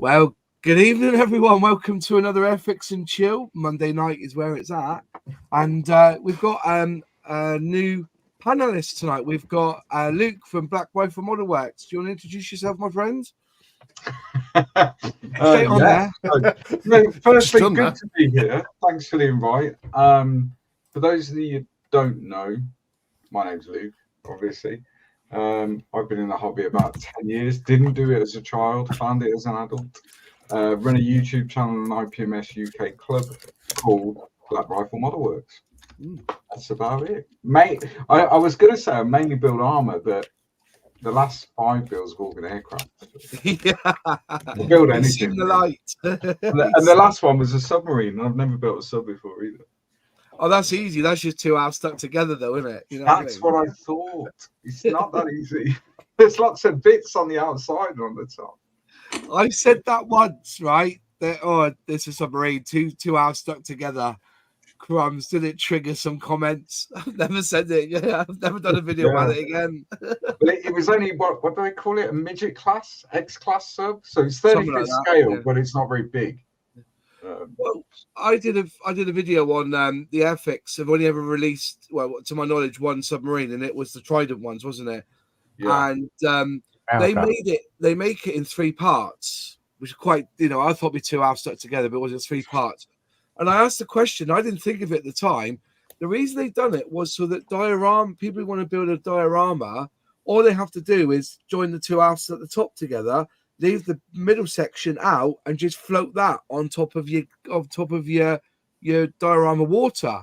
Well, good evening, everyone. Welcome to another Airfix and Chill. Monday night is where it's at. And we've got a new panelist tonight. We've got Luke from Black Rifle Model Works. Do you want to introduce yourself, my friend? Stay on there. Firstly, good to be here. Thanks for the invite. For those of you who don't know, my name's Luke, obviously. I've been in the hobby about 10 years. Didn't do it as a child, found it as an adult. Run a YouTube channel and IPMS UK club called Black Rifle Model Works. That's about it. I was going to say I mainly build armor, but the last 5 builds have all been aircraft. Yeah. I build anything. The light. And the last one was a submarine, and I've never built a sub before either. Oh, that's easy. That's just 2 halves stuck together, though, isn't it? You know That's what I thought. It's not that easy. There's lots of bits on the outside and on the top. I said that once, right? That this is a submarine, two halves stuck together. Crumbs, did it trigger some comments? I've never said it. Yeah, I've never done a video about it again. But it was only what do they call it? A midget class, X class sub. So it's 35th scale, but it's not very big. Well, I did a video on the Airfix. I've only ever released, well, to my knowledge, one submarine, and it was the Trident ones, wasn't it? Yeah. And they make it in 3 parts, which is quite, I thought it'd be 2 halves stuck together, but it was in 3 parts. And I asked the question, I didn't think of it at the time. The reason they've done it was so that people who want to build a diorama, all they have to do is join the 2 halves at the top together, leave the middle section out, and just float that on top of your diorama water.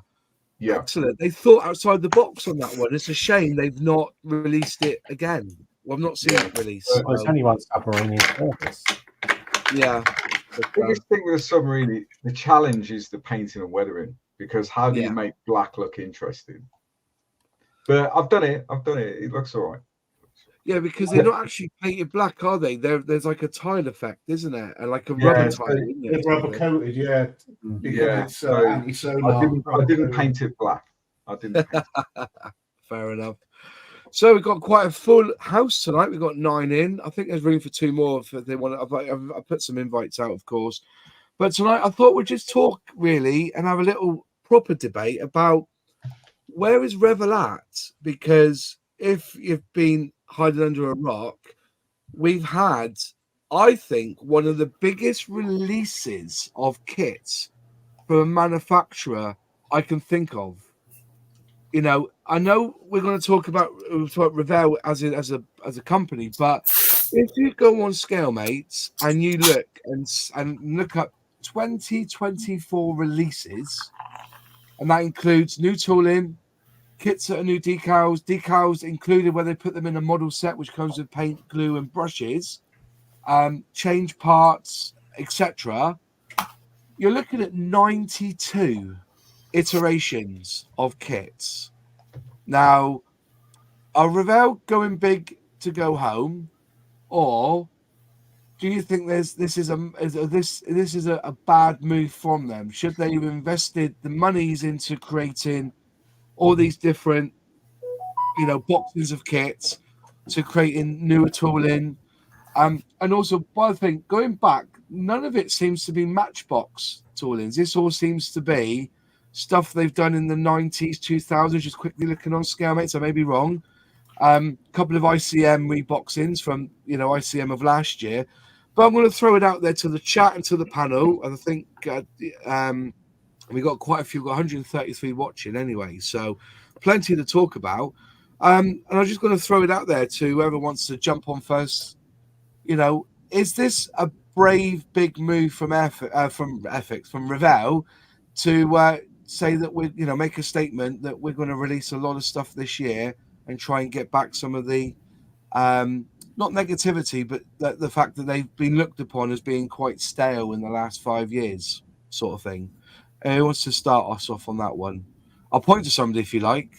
Yeah. Excellent. They thought outside the box on that one. It's a shame they've not released it again. Well, I've not seen it released. Well, it's only one submarine in service. Yeah. The biggest thing with a submarine, the challenge is the painting and weathering, because how do you make black look interesting? But I've done it. It looks all right. Yeah, because they're not actually painted black, are they? There's like a tile effect, isn't it? And like a rubber tile. It's rubber coated, yeah. It's I didn't paint it black. I didn't. Fair enough. So we've got quite a full house tonight. We've got 9 in. I think there's room for 2 more if they want to. I've put some invites out, of course. But tonight I thought we'd just talk really and have a little proper debate about where is Revell at? Because if you've been hiding under a rock, we've had, I think, one of the biggest releases of kits from a manufacturer I can think of. I know we're going to talk about Revell as a company, but if you go on ScaleMates and you look up 2024 releases, and that includes new tooling, kits that are new decals included where they put them in a model set which comes with paint, glue, and brushes, change parts, etc. You're looking at 92 iterations of kits. Now, are Revell going big to go home, or do you think this is a bad move from them? Should they have invested the monies into creating all these different, boxes of kits, to creating newer tooling, and also, by the thing, going back, none of it seems to be Matchbox toolings. This all seems to be stuff they've done in the 90s, 2000s. Just quickly looking on ScaleMates, I may be wrong. Couple of ICM reboxings from ICM of last year, but I'm going to throw it out there to the chat and to the panel. And I think we got quite a few. We've got 133 watching anyway, so plenty to talk about. And I'm just going to throw it out there to whoever wants to jump on first. Is this a brave big move from Revell to say that we make a statement that we're going to release a lot of stuff this year and try and get back some of the not negativity, but the fact that they've been looked upon as being quite stale in the last 5 years, sort of thing? Who wants to start us off on that one? I'll point to somebody if you like.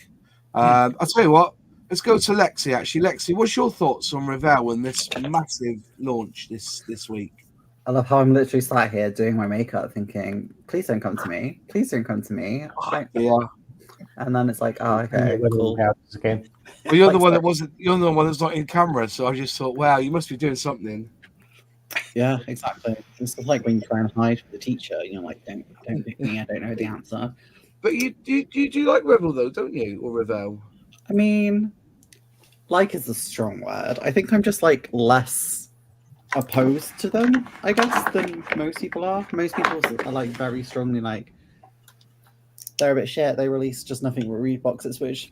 I'll tell you what, let's go to Lexi, actually. Lexi, what's your thoughts on Revell and this massive launch this week? I love how I'm literally sat here doing my makeup thinking, please don't come to me. Please don't come to me. Yeah. And then it's like, oh, okay, cool. Again. Well, you're the one that wasn't. You're the one that's not in camera. So I just thought, wow, you must be doing something. Yeah, exactly. It's just like when you try and hide from the teacher, you know, like don't pick me, I don't know the answer. But you do like Revell though, don't you, or Revell? I mean, like is a strong word. I think I'm just like less opposed to them, I guess, than most people are. Most people are like very strongly like they're a bit shit. They release just nothing but read boxes, which,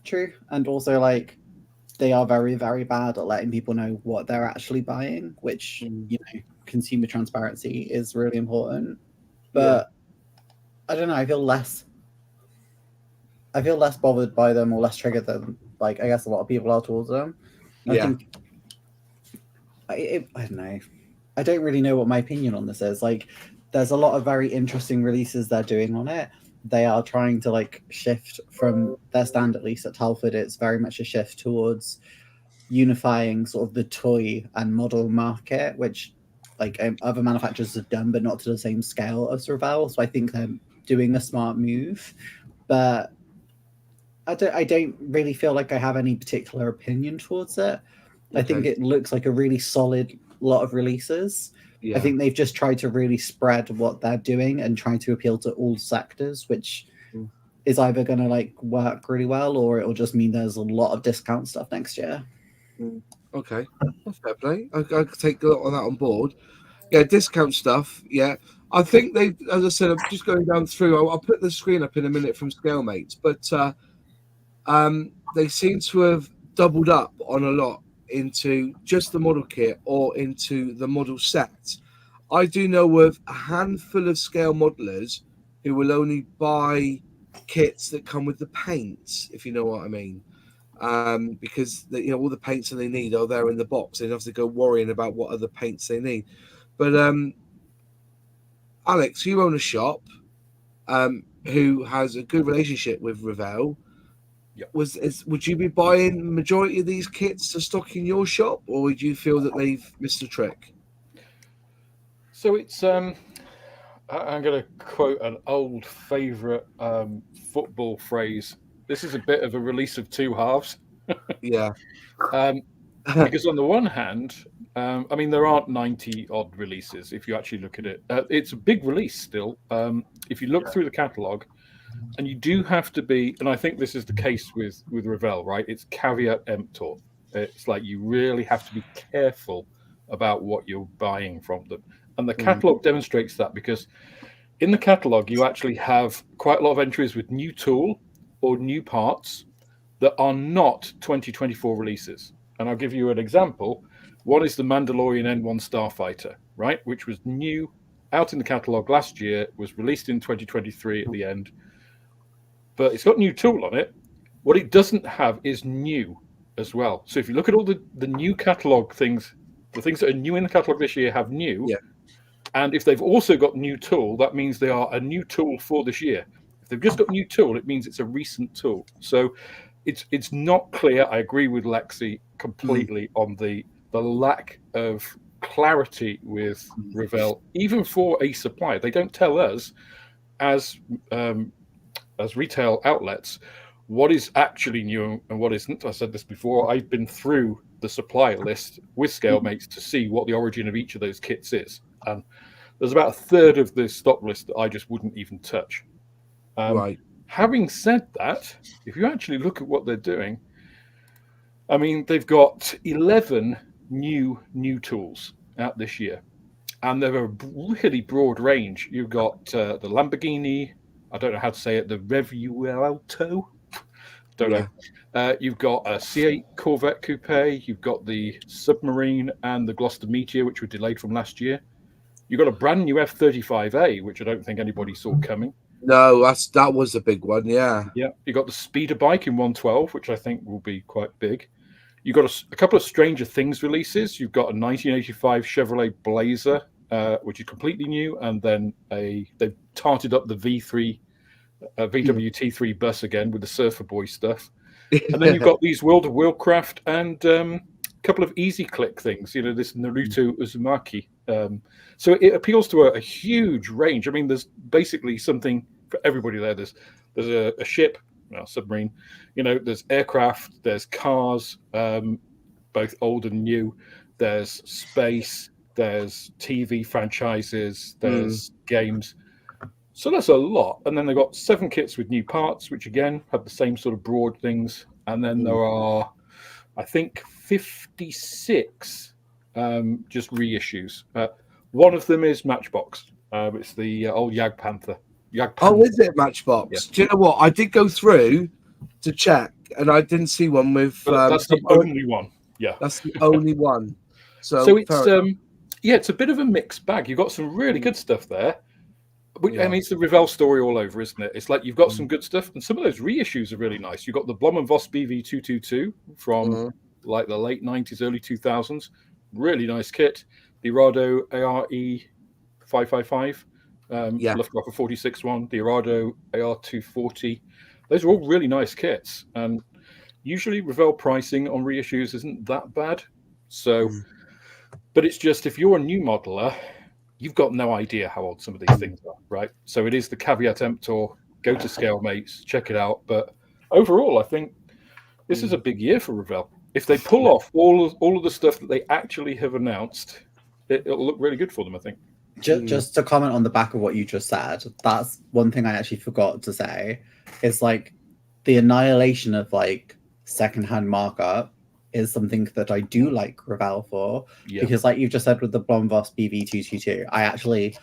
true. And also like they are very, very bad at letting people know what they're actually buying, which you know, consumer transparency is really important. But I don't know. I feel less bothered by them or less triggered than like I guess a lot of people are towards them. I think I don't know. I don't really know what my opinion on this is. Like, there's a lot of very interesting releases they're doing on it. They are trying to like shift from their stand, at least at Telford. It's very much a shift towards unifying sort of the toy and model market, which like other manufacturers have done, but not to the same scale as Revell. So I think they're doing a smart move, but I don't really feel like I have any particular opinion towards it. I think it looks like a really solid lot of releases. I think they've just tried to really spread what they're doing and trying to appeal to all sectors, which is either going to like work really well or it'll just mean there's a lot of discount stuff next year. Okay, that's fair play. I could take a lot of that on board. Yeah, discount stuff. Yeah, I think they, as I said, I'm just going down through. I'll put the screen up in a minute from Scalemates, but they seem to have doubled up on a lot into just the model kit or into the model set. I do know of a handful of scale modelers who will only buy kits that come with the paints, if you know what I mean. Because all the paints that they need are there in the box. They don't have to go worrying about what other paints they need. But Alex, you own a shop who has a good relationship with Revell. Would you be buying the majority of these kits to stock in your shop, or would you feel that they've missed a trick? So it's I'm going to quote an old favourite football phrase. This is a bit of a release of two halves. Yeah. Because on the one hand, I mean, there aren't 90 odd releases if you actually look at it. It's a big release still. If you look through the catalogue, and you do have to be, and I think this is the case with Revell, right? It's caveat emptor. It's like you really have to be careful about what you're buying from them. And the catalogue demonstrates that, because in the catalogue, you actually have quite a lot of entries with new tool or new parts that are not 2024 releases. And I'll give you an example. One is the Mandalorian N1 Starfighter, right? Which was new, out in the catalogue last year, was released in 2023 at the end. But it's got new tool on it. What it doesn't have is new as well. So if you look at all the new catalogue things, the things that are new in the catalogue this year have new. Yeah. And if they've also got new tool, that means they are a new tool for this year. If they've just got new tool, it means it's a recent tool. So it's not clear. I agree with Lexi completely on the lack of clarity with Revell, even for a supplier. They don't tell us as retail outlets what is actually new and what isn't. I said this before. I've been through the supplier list with Scalemates to see what the origin of each of those kits is. And there's about a third of the stock list that I just wouldn't even touch. Right. Having said that, if you actually look at what they're doing, I mean, they've got 11 new tools out this year. And they're a really broad range. You've got the Lamborghini, I don't know how to say it, the Revuelto, don't know. You've got a C8 Corvette Coupe. You've got the Submarine and the Gloucester Meteor, which were delayed from last year. You've got a brand new F-35A, which I don't think anybody saw coming. No, that was a big one, yeah. Yeah, you've got the Speeder Bike in 112, which I think will be quite big. You've got a couple of Stranger Things releases. You've got a 1985 Chevrolet Blazer, which is completely new, and then they've tarted up the VW T3 bus again with the Surfer Boy stuff. And then you've got these World of Wheelcraft and a couple of Easy Click things, this Naruto Uzumaki. So it appeals to a huge range. I mean, there's basically something for everybody there. There's a ship, submarine, there's aircraft, there's cars, both old and new. There's space, there's TV franchises, there's games. So that's a lot. And then they've got 7 kits with new parts, which again have the same sort of broad things. And then there are, I think, 56 just reissues. One of them is Matchbox. It's the old Jag Panther. Oh, is it Matchbox? Yeah. Do you know what? I did go through to check, and I didn't see one with. That's the only one. Yeah, that's the only one. So it's it's a bit of a mixed bag. You've got some really good stuff there. I mean, it's the Revell story all over, isn't it? It's like you've got some good stuff, and some of those reissues are really nice. You've got the Blom & Voss BV222 from like the late 90s, early 2000s. Really nice kit. The Arado ARE 555, Luftwaffe 46 one, the Arado AR240. Those are all really nice kits, and usually Revell pricing on reissues isn't that bad. So, but it's just if you're a new modeler, you've got no idea how old some of these things are, right? So it is the caveat emptor. Go to Scalemates, check it out. But overall, I think this is a big year for Revell. If they pull off all of the stuff that they actually have announced, it'll look really good for them, I think. Just to comment on the back of what you just said, that's one thing I actually forgot to say. Is like the annihilation of like secondhand markup is something that I do like Revell for, because like you've just said with the Blom & Voss BV222, I actually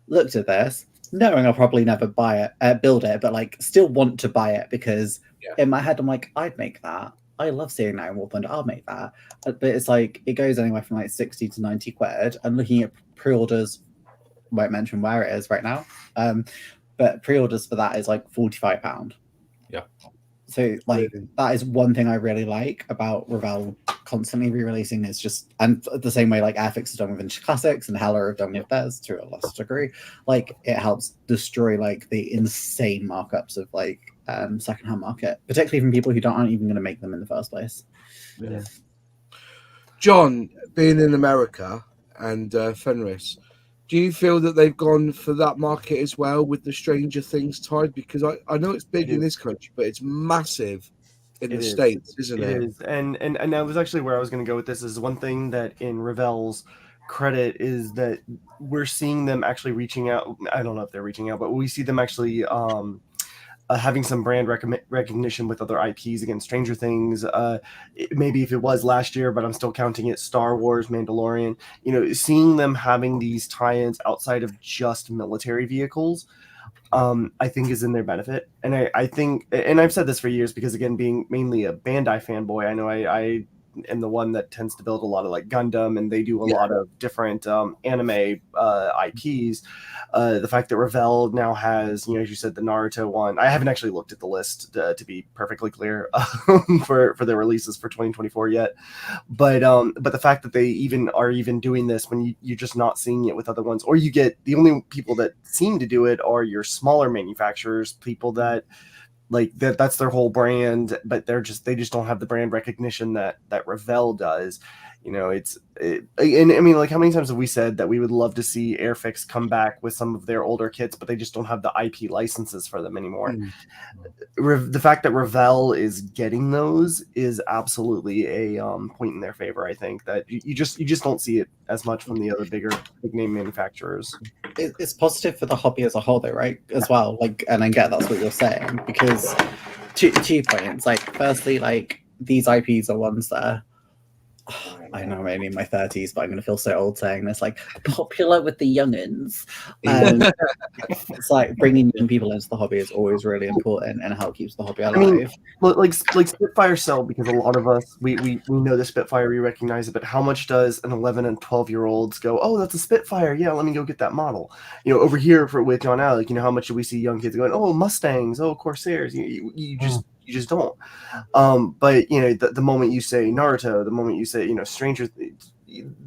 looked at this knowing I'll probably never buy it, build it, but like still want to buy it because in my head I'm like, I'd make that. I love seeing that in War Thunder. I'll make that. But it's like it goes anywhere from like 60 to 90 quid. And looking at pre-orders, won't mention where it is right now, but pre-orders for that is like £45. Yeah. So like that is one thing I really like about Revell constantly re-releasing, is just, and the same way like Airfix has done with Vintage Classics and Heller have done with theirs to a lesser degree, like it helps destroy like the insane markups of like secondhand market, particularly from people who aren't even going to make them in the first place. Yeah. John, being in America and Fenris, do you feel that they've gone for that market as well with the Stranger Things tide? Because I know it's big in this country, but it's massive in the States, isn't it? It is. And that was actually where I was going to go with this. Is one thing that in Revell's credit is that we're seeing them actually reaching out. I don't know if they're reaching out, but we see them actually having some brand recognition with other IPs. Again, Stranger Things, maybe if it was last year, but I'm still counting it, Star Wars, Mandalorian, seeing them having these tie-ins outside of just military vehicles, I think is in their benefit. And I think, and I've said this for years, because again, being mainly a Bandai fanboy, I know I am the one that tends to build a lot of like Gundam, and they do a lot of different anime IPs. The fact that Revell now has, as you said, the Naruto one. I haven't actually looked at the list to be perfectly clear for their releases for 2024 yet. But the fact that they are doing this when you're just not seeing it with other ones, or you get the only people that seem to do it are your smaller manufacturers, people that like that's their whole brand, but they just don't have the brand recognition that Revell does. And I mean, like, how many times have we said that we would love to see Airfix come back with some of their older kits, but they just don't have the IP licenses for them anymore. The fact that Revell is getting those is absolutely a point in their favor. I think that you just don't see it as much from the other big name manufacturers. It's positive for the hobby as a whole, though, right? As well, like, and I get that's what you're saying, because two points. Like, firstly, like these IPs are ones that I know I'm only in my 30s, but I'm going to feel so old saying this, like popular with the youngins. It's like bringing young people into the hobby is always really important, and how it keeps the hobby alive. I mean, like Spitfire sell, because a lot of us, we know the Spitfire, we recognize it, but how much does an 11 and 12-year-olds go, oh, that's a Spitfire, yeah, let me go get that model. Over here with John Alec, how much do we see young kids going, oh, Mustangs, oh, Corsairs? You just don't. But the moment you say Naruto, the moment you say Stranger,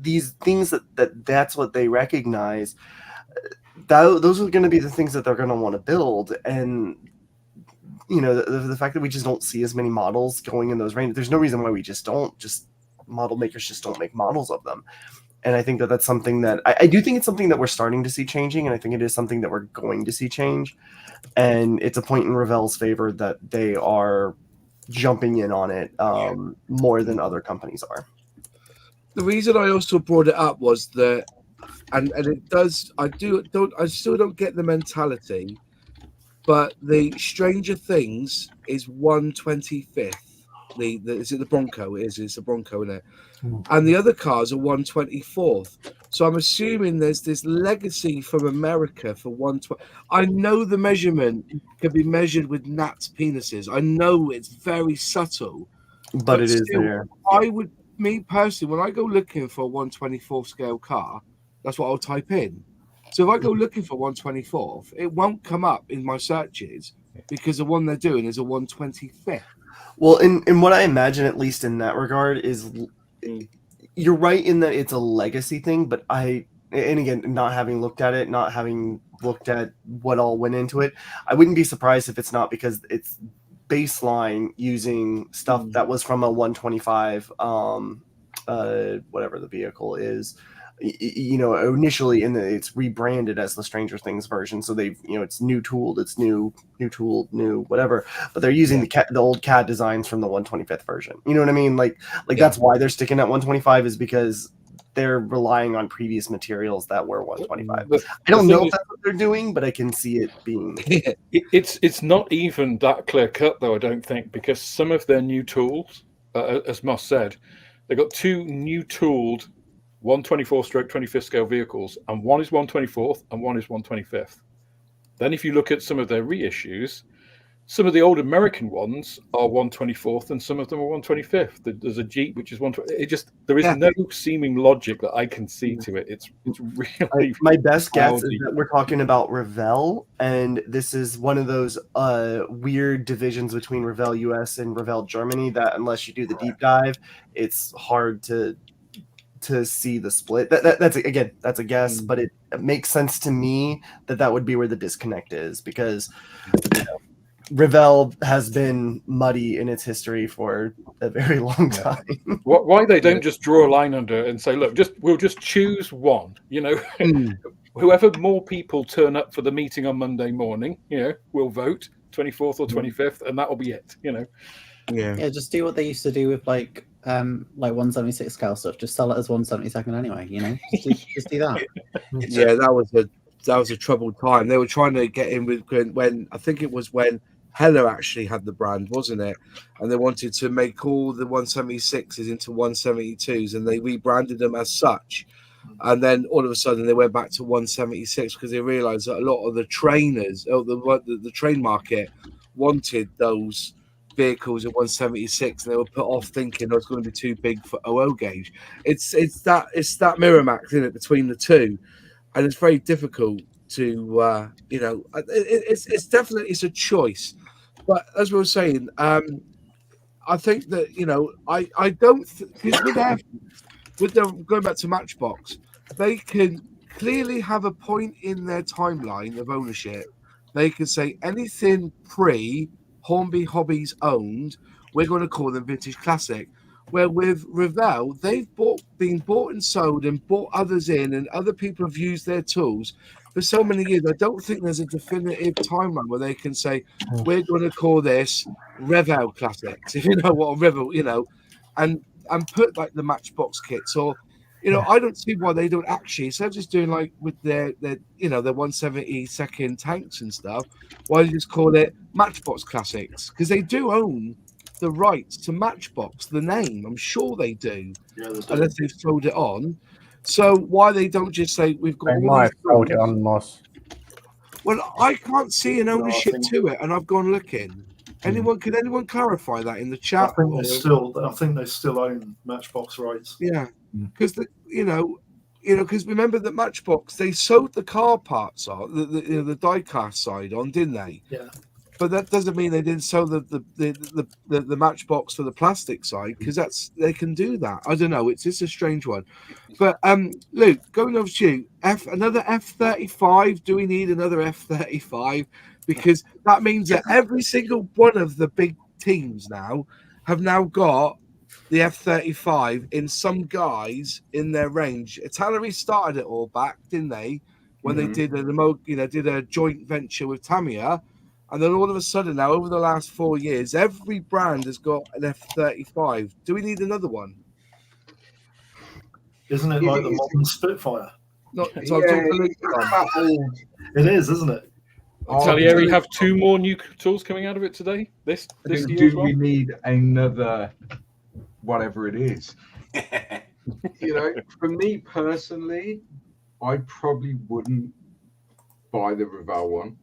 these things that's what they recognize. Those are going to be the things that they're going to want to build. And the fact that we just don't see as many models going in those ranges, there's no reason why we just don't. Just model makers just don't make models of them. And I think that's something that I do think it's something that we're starting to see changing, and I think it is something that we're going to see change. And it's a point in Revell's favor that they are jumping in on it more than other companies are. the reason I also brought it up was that, and it does. I still don't get the mentality, but the Stranger Things is 1/25th. Is it the Bronco? It's a Bronco, isn't it? And the other cars are 1/24th. So I'm assuming there's this legacy from America for 1/20. I know the measurement can be measured with gnats' penises. I know it's very subtle, but it is still, there. Me personally, when I go looking for a 1/24th scale car, that's what I'll type in. So if I go looking for 1/24th, it won't come up in my searches because the one they're doing is a 1/25th. Well, in what I imagine, at least in that regard, is you're right in that it's a legacy thing, but and again, not having looked at it, not having looked at what all went into it, I wouldn't be surprised if it's not because it's baseline using stuff that was from a 125, whatever the vehicle is. Initially it's rebranded as the Stranger Things version, so they've it's new tooled, it's new whatever, but they're using the old CAD designs from the 125th version. You know what I mean? Like that's why they're sticking at 125 is because they're relying on previous materials that were 125. I don't know if that's what they're doing, but I can see it being. It's not even that clear cut though, I don't think, because some of their new tools, as Moss said, they got two new tooled 124/25th scale vehicles, and one is 1/24th and one is 1/25th. Then if you look at some of their reissues, some of the old American ones are 1/24th and some of them are 1/25th. There's a Jeep which is 1/20. There is no seeming logic that I can see to it. It's really my best guess is that we're talking about Revell, and this is one of those weird divisions between Revell US and Revell Germany that unless you do the deep dive, it's hard to see the split. That's a guess, but it makes sense to me that would be where the disconnect is, because Revell has been muddy in its history for a very long time. Why they don't just draw a line under it and say, look, we'll just choose one, whoever more people turn up for the meeting on Monday morning, we'll vote 24th or 25th, and that'll be it, Yeah, just do what they used to do with like 176 scale stuff. Just sell it as 1/72 anyway. Just do that. Yeah, that was a troubled time. They were trying to get in with when I think it was when Heller actually had the brand, wasn't it? And they wanted to make all the 176s into 172s, and they rebranded them as such. And then all of a sudden they went back to 176 because they realized that a lot of the trainers, the train market, wanted those vehicles at 176, and they were put off thinking it's going to be too big for OO gauge. It's that mirror max, isn't it, between the two, and it's very difficult to it's definitely a choice. But as we were saying, I think that I don't with them going back to Matchbox, they can clearly have a point in their timeline of ownership. They can say anything pre Hornby Hobbies owned, we're going to call them vintage classic. Where with Revell, they've been bought and sold and bought others in, and other people have used their tools for so many years. I don't think there's a definitive timeline where they can say we're going to call this Revell classics, if you know what a Revell, and put like the Matchbox kits, or I don't see why they don't actually, instead of just doing like with their 172nd tanks and stuff, why don't you just call it Matchbox Classics? Because they do own the rights to Matchbox, the name. I'm sure they do, unless they've sold it on. So why they don't just say we've got? They might have sold it on Moss. Well, I can't see an ownership to it, and I've gone looking. Can anyone clarify that in the chat? I think they still own Matchbox rights. Yeah, because because remember that Matchbox, they sold the car parts on the die-cast side on, didn't they? Yeah. But that doesn't mean they didn't sell the Matchbox for the plastic side, because they can do that. I don't know. It's just a strange one. But Luke, going over to you, another F-35. Do we need another F-35? Because that means that every single one of the big teams have now got the F-35 in some guys in their range. Italy started it all back, didn't they? When they did a joint venture with Tamiya. And then all of a sudden now, over the last 4 years, every brand has got an F-35. Do we need another one? Isn't it like the modern Spitfire? Not, Yeah, so I it's that old. It is, isn't it? Salieri have 2 more new tools coming out of it today. This year as Do well. we need another whatever it is? You know, for me personally, I probably wouldn't buy the Revell one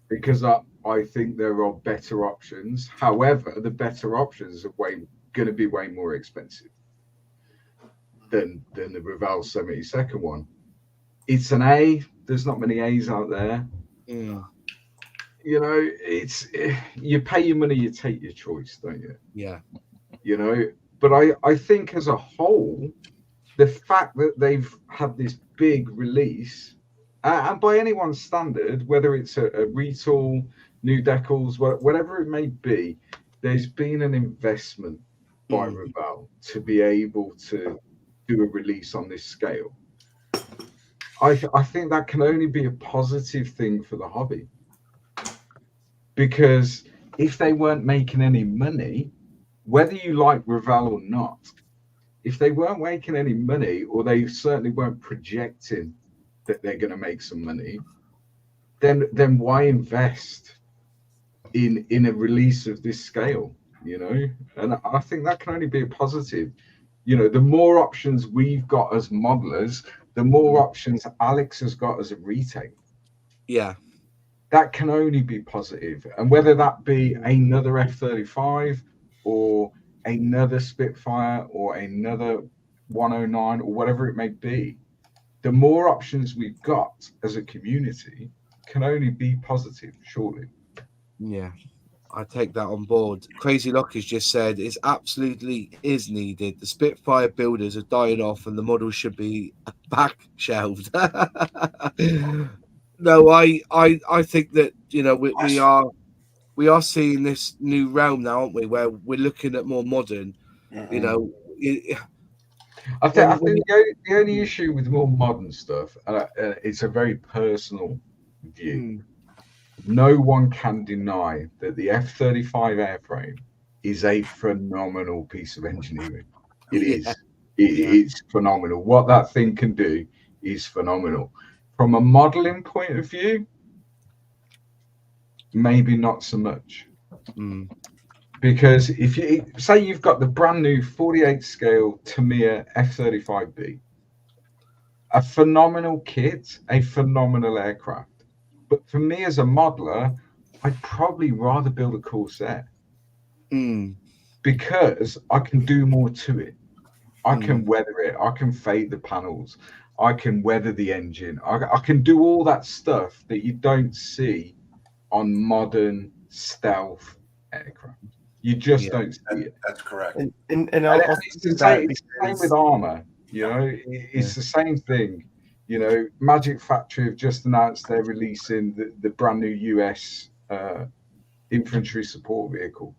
because I think there are better options. However, the better options are going to be way more expensive than the Revell 72nd one. It's an A. There's not many A's out there. Mm. You know, it's you pay your money, you take your choice, don't you? Yeah. You know, but I think as a whole, the fact that they've had this big release, and by anyone's standard, whether it's a retool, new decals, whatever it may be, there's been an investment by Revell to be able to do a release on this scale. I think that can only be a positive thing for the hobby. Because if they weren't making any money, whether you like Revell or not, if they weren't making any money, or they certainly weren't projecting that they're going to make some money, then why invest in a release of this scale? You know, and I think that can only be a positive. You know, the more options we've got as modelers, the more options Alex has got as a retailer. Yeah. That can only be positive. And whether that be another F-35 or another Spitfire or another 109 or whatever it may be, the more options we've got as a community can only be positive, surely. Yeah. I take that on board. Crazy Lock has just said it absolutely is needed. The Spitfire builders are dying off and the model should be back shelved. No, I think that, you know, we are seeing this new realm now, aren't we, where we're looking at more modern, you know. I think the only issue with more modern stuff, and it's a very personal view, no one can deny that the F-35 airframe is a phenomenal piece of engineering. It is. It's phenomenal. What that thing can do is phenomenal. From a modeling point of view, maybe not so much. Because if you say you've got the brand new 48 scale Tamiya F-35B, a phenomenal kit, a phenomenal aircraft. But for me as a modeler, I'd probably rather build a Corsair because I can do more to it. I can weather it. I can fade the panels. I can weather the engine. I can do all that stuff that you don't see on modern stealth aircraft. You just don't see it. That's correct. And it's the same with armor. You know, it's the same thing. You know, Magic Factory have just announced they're releasing the brand new US infantry support vehicle.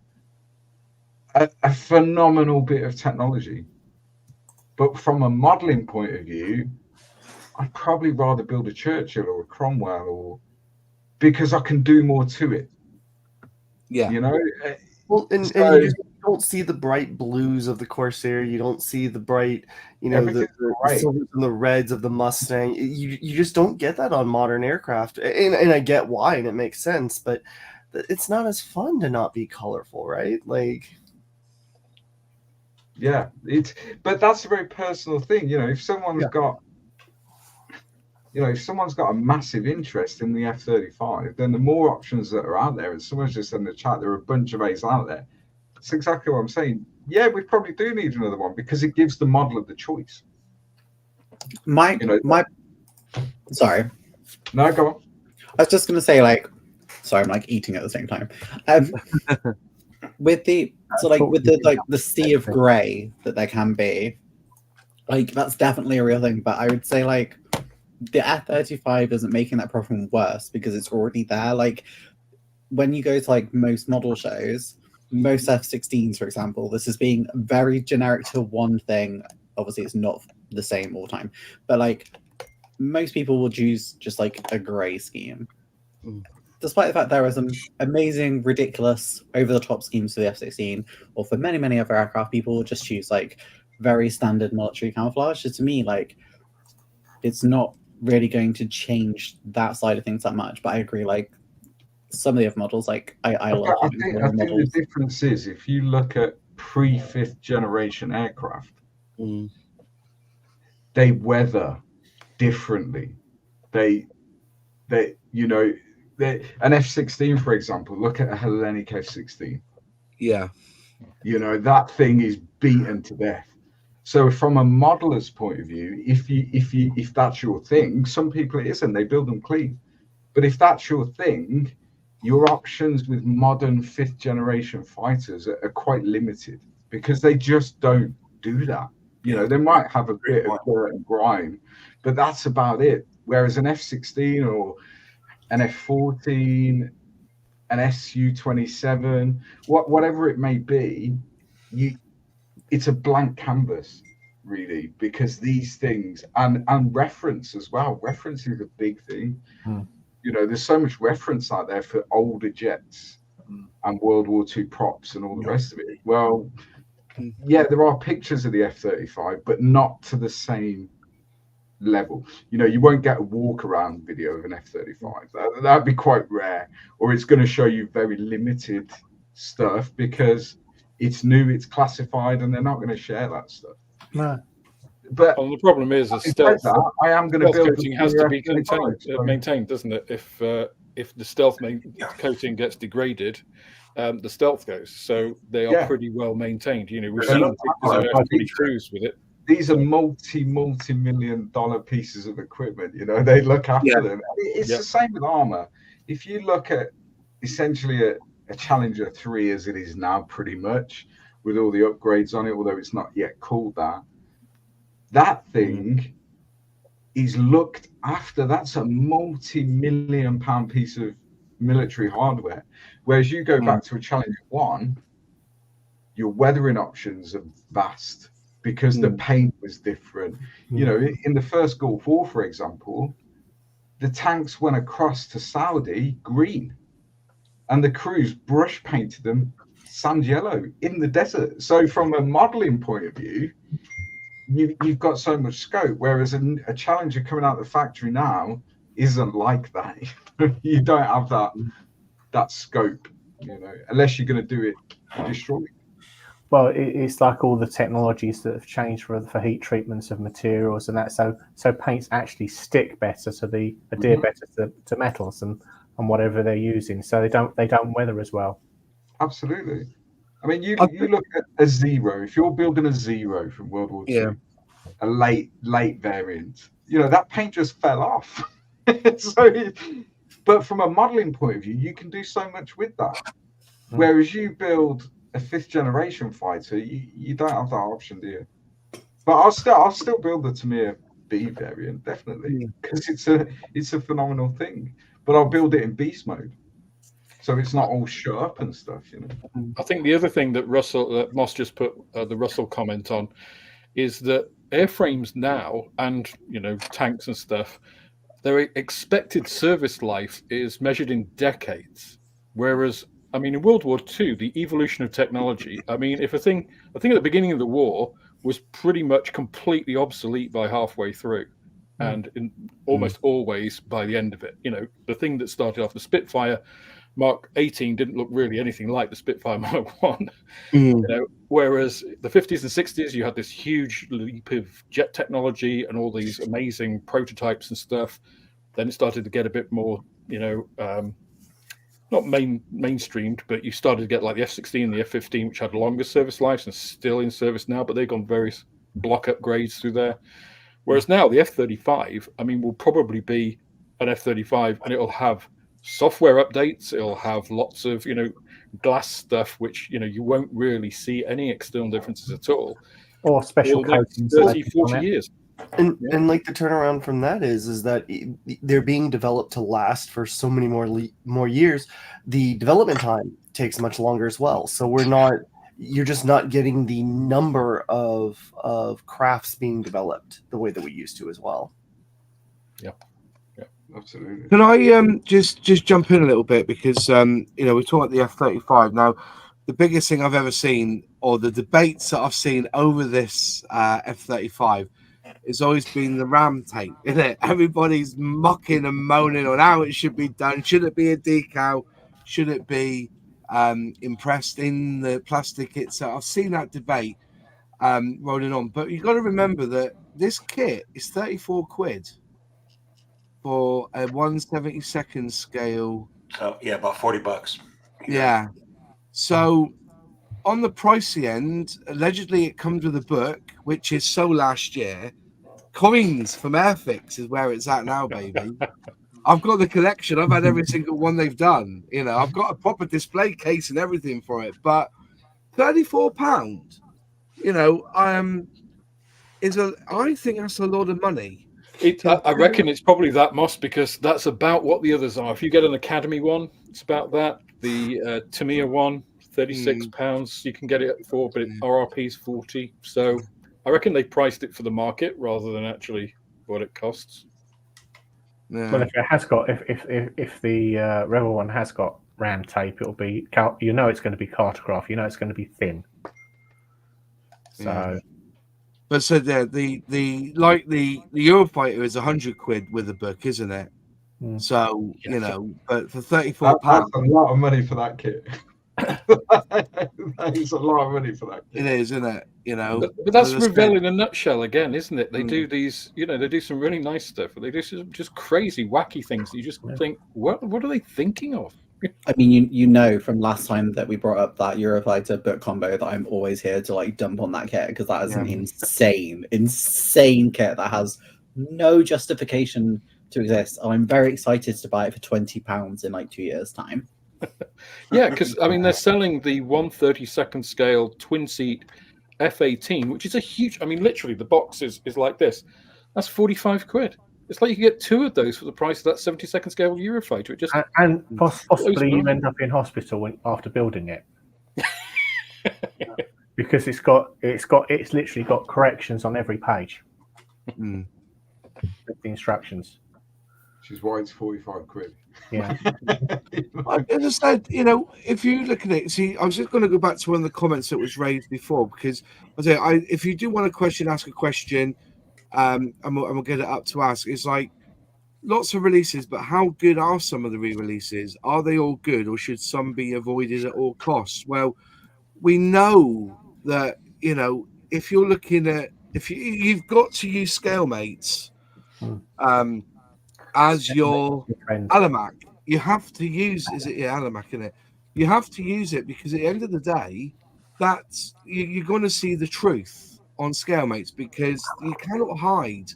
A phenomenal bit of technology. But from a modeling point of view, I'd probably rather build a Churchill or a Cromwell, because I can do more to it. Yeah. You know? Well, and you just don't see the bright blues of the Corsair. You don't see the bright, you know, the silvers and the reds of the Mustang. You just don't get that on modern aircraft. And I get why, and it makes sense, but it's not as fun to not be colorful, right? Like, yeah, but that's a very personal thing. You know, if someone's got, you know, if someone's got a massive interest in the F-35, then the more options that are out there, and someone's just in the chat, there are a bunch of A's out there. That's exactly what I'm saying. Yeah, we probably do need another one because it gives the modeler the choice. Sorry. No, go on. I was just going to say, like, sorry, I'm like eating at the same time. With the sea of grey that there can be, like, that's definitely a real thing. But I would say, like, the F-35 isn't making that problem worse because it's already there. Like, when you go to like most model shows, most F-16s, for example, this is being very generic to one thing. Obviously, it's not the same all the time, but like most people will choose just like a grey scheme. Despite the fact there are some amazing, ridiculous, over-the-top schemes for the F-16, or for many, many other aircraft, people will just choose like very standard military camouflage. So to me, like, it's not really going to change that side of things that much. But I agree, like, some of the other models, like, I love I think the difference is, if you look at pre-fifth generation aircraft, they weather differently. They you know, an F-16, for example, look at a Hellenic F-16. Yeah. You know, that thing is beaten to death. So from a modeler's point of view, if that's your thing, some people it isn't, they build them clean. But if that's your thing, your options with modern fifth generation fighters are quite limited, because they just don't do that. You know, they might have a bit of dirt and grime, but that's about it. Whereas an F-16 or an F-14, an Su-27, whatever it may be, it's a blank canvas, really, because these things, and reference as well. Reference is a big thing. You know, there's so much reference out there for older jets and World War II props and all the rest of it. Well, yeah, there are pictures of the F-35, but not to the same level. You know, you won't get a walk around video of an F-35. That'd be quite rare, or it's going to show you very limited stuff because it's new, it's classified, and they're not going to share that stuff. No. But the problem is, stealth. I am going to build coating has to be maintained, doesn't it? If the stealth coating gets degraded, the stealth goes. So they are pretty well maintained. You know, we've seen pictures of F-22s with it. These are multi-million-dollar pieces of equipment. You know, they look after them. It's the same with armor. If you look at essentially a Challenger 3 as it is now, pretty much, with all the upgrades on it, although it's not yet called that thing is looked after. That's a multi-million-pound piece of military hardware. Whereas you go back to a Challenger 1, your weathering options are vast because the paint was different. You know, in the first Gulf War, for example, the tanks went across to Saudi green, and the crews brush painted them sand yellow in the desert. So from a modeling point of view, you've got so much scope, whereas a Challenger coming out of the factory now isn't like that. You don't have that scope, you know, unless you're going to do it destroy. Well, it's like all the technologies that have changed for heat treatments of materials and that. So paints actually stick better to adhere better to metals and whatever they're using. So they don't weather as well. Absolutely. I mean, you look at a Zero. If you're building a Zero from World War II, a late variant, you know, that paint just fell off. But from a modeling point of view, you can do so much with that. Whereas you build a fifth generation fighter, you don't have that option, do you? But I'll still build the Tamiya B variant, definitely, because it's a phenomenal thing. But I'll build it in beast mode, so it's not all shut up and stuff, you know. I think the other thing that Moss just put the Russell comment on is that airframes now, and you know, tanks and stuff, their expected service life is measured in decades, whereas I mean, in World War II, the evolution of technology, I mean, I think at the beginning of the war was pretty much completely obsolete by halfway through, and almost always by the end of it. You know, the thing that started off, the Spitfire Mark 18 didn't look really anything like the Spitfire Mark 1. You know, whereas the 50s and 60s, you had this huge leap of jet technology and all these amazing prototypes and stuff. Then it started to get a bit more, you know, not mainstreamed, but you started to get like the F-16 and the F-15, which had longer service lives and still in service now, but they've gone various block upgrades through there. Whereas now the F-35, I mean, will probably be an F-35, and it'll have software updates. It'll have lots of, you know, glass stuff, which, you know, you won't really see any external differences at all. Or special coatings. 30, 40 years. And like the turnaround from that is that they're being developed to last for so many more years. The development time takes much longer as well. So you're just not getting the number of crafts being developed the way that we used to as well. Yeah, absolutely. Can I just jump in a little bit, because you know, we talk about the F-35 now. The biggest thing I've ever seen or the debates that I've seen over this F-35 it's always been the ram tape, isn't it? Everybody's mucking and moaning on how it should be done. Should it be a decal? Should it be impressed in the plastic itself? I've seen that debate rolling on, but you've got to remember that this kit is 34 quid for a 1/72 scale. So yeah, about $40. Yeah. So on the pricey end, allegedly it comes with a book, which is so last year. Coins from Airfix is where it's at now, baby. I've got the collection. I've had every single one they've done. You know, I've got a proper display case and everything for it. But £34, you know, I think that's a lot of money. I reckon it's probably that much because that's about what the others are. If you get an Academy one, it's about that. The Tamiya one, £36 you can get it for, but RRP is 40. So I reckon they priced it for the market rather than actually what it costs. Yeah. Well, if it has got, if the Revell one has got ram tape, it'll be, you know, it's going to be cartograph. You know, it's going to be thin. So. Yeah. But so the Eurofighter is 100 quid with the book, isn't it? Mm. So you know, but for £34, that's a lot of money for that kit. That is a lot of money for that kit. It is, isn't it? You know, but that's Revell in a nutshell again, isn't it? They do these, you know, they do some really nice stuff, but they do some just crazy, wacky things that you just think, what are they thinking of? I mean, you know from last time that we brought up that Eurofighter book combo that I'm always here to like dump on that kit because that is an insane kit that has no justification to exist. I'm very excited to buy it for £20 in like 2 years' time. Yeah, because I mean they're selling the 1/32 scale twin seat F-18, which is a huge. I mean, literally the box is like this. That's 45 quid. It's like you can get two of those for the price of that 72nd scale Eurofighter. It just and possibly you end up in hospital after building it because it's literally got corrections on every page with the instructions. Which is why it's 45 quid. Yeah. As I said, you know, if you look at it, see, I was just going to go back to one of the comments that was raised before because I say, if you do want a question, ask a question. And we'll get it up to ask. It's like lots of releases, but how good are some of the re-releases? Are they all good, or should some be avoided at all costs? Well, we know that, you know, if you're looking at, you've got to use Scalemates as your Alamac. You have to use, Alamac, isn't it? You have to use it because at the end of the day, that's you're going to see the truth on Scalemates because you cannot hide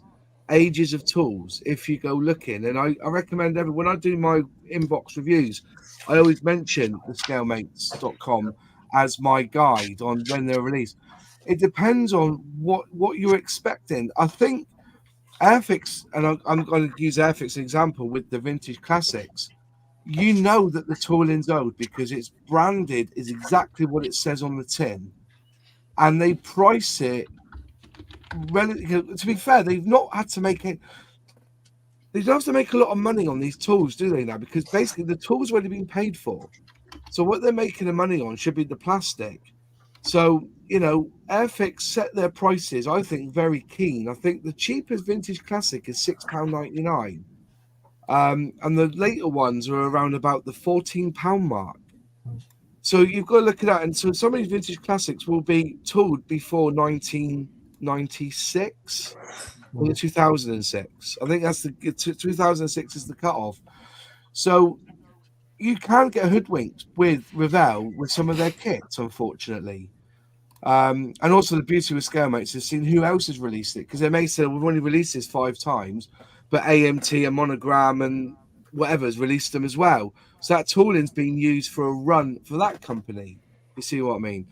ages of tools if you go looking. And I recommend when I do my inbox reviews, I always mention the scalemates.com as my guide on when they're released. It depends on what you're expecting. I think Airfix, and I'm going to use Airfix as an example with the vintage classics. You know that the tooling's old because it's branded is exactly what it says on the tin. And they price it relatively. To be fair, they've not had to make it. They don't have to make a lot of money on these tools, do they now? Because basically the tool's already been paid for. So what they're making the money on should be the plastic. So, you know, Airfix set their prices, I think, very keen. I think the cheapest vintage classic is £6.99. And the later ones are around about the £14 mark. So you've got to look at that. And so some of these vintage classics will be tooled before 1996 or 2006. I think that's the 2006 is the cutoff. So you can get hoodwinked with Revell with some of their kits, unfortunately. And also the beauty with Scalemates is seeing who else has released it because they may say we've only released this 5 times, but AMT and Monogram and whatever has released them as well. So that tooling's being used for a run for that company. You see what I mean?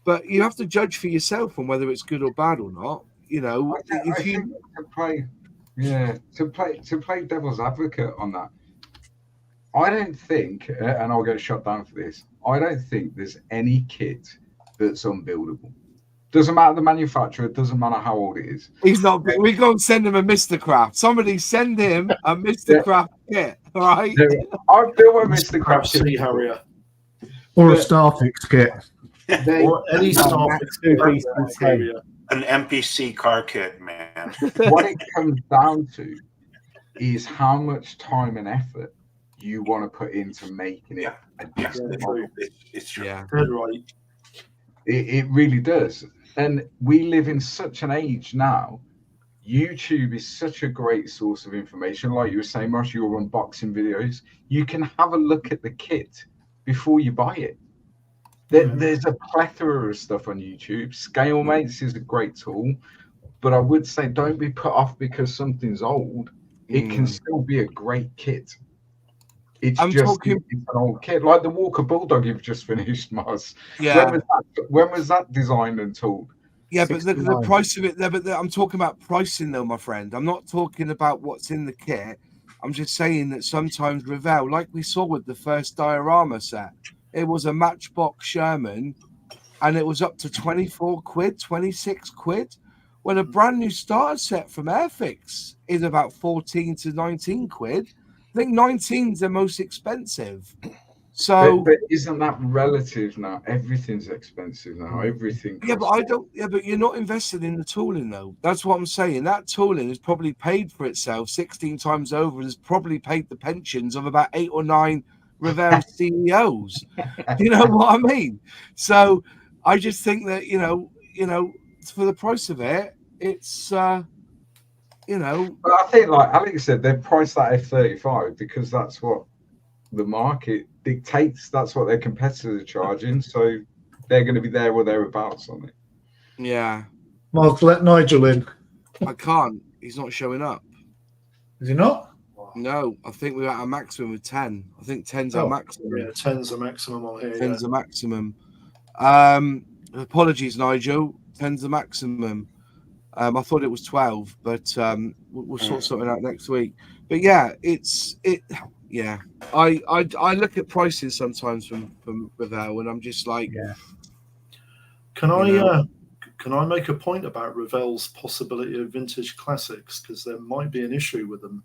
But you have to judge for yourself on whether it's good or bad or not. You know, to play devil's advocate on that. I don't think, and I'll get shut down for this. I don't think there's any kit that's unbuildable. Doesn't matter the manufacturer. Doesn't matter how old it is. He's not. We're going to send him a Mr. Craft. Somebody send him a Mr. Craft kit. All right. I've built a Mr. Craft Sea Harrier or a Starfix kit. Or any staff experience Max criteria. An NPC car kit, man. What it comes down to is how much time and effort you want to put into making it a decent model. It's true. Yeah. Dead right. It really does. And we live in such an age now. YouTube is such a great source of information. Like you were saying, Marsh, your unboxing videos, you can have a look at the kit before you buy it. There's a plethora of stuff on YouTube. ScaleMates is a great tool, but I would say don't be put off because something's old. It can still be a great kit. It's it's an old kit, like the Walker Bulldog you've just finished, Mars. Yeah. When was that designed and tooled? Yeah, but the price of it there, but I'm talking about pricing though, my friend. I'm not talking about what's in the kit. I'm just saying that sometimes Revell, like we saw with the first diorama set, it was a Matchbox Sherman and it was up to 24 quid, 26 quid. When a brand new starter set from Airfix is about 14 to 19 quid. I think 19 is the most expensive. So, but isn't that relative now? Everything's expensive now. Everything. Yeah, but I don't. Yeah, but you're not invested in the tooling though. That's what I'm saying. That tooling has probably paid for itself 16 times over, and has probably paid the pensions of about 8 or 9 Revell CEOs. You know what I mean? So I just think that you know, for the price of it, it's But I think, like Alex said, they've priced that F-35 because that's what the market dictates. That's what their competitors are charging. So they're going to be there or thereabouts on it. Yeah. Mark, let Nigel in. I can't. He's not showing up. Is he not? No, I think we're at a maximum of 10. I think 10's our maximum. Yeah, 10's the maximum on here. 10's the maximum. Apologies, Nigel. 10's the maximum. I thought it was 12, but we'll sort something out next week. But yeah, yeah. I look at pricing sometimes from Revell, and I'm just like, Can I make a point about Revell's possibility of vintage classics? Because there might be an issue with them.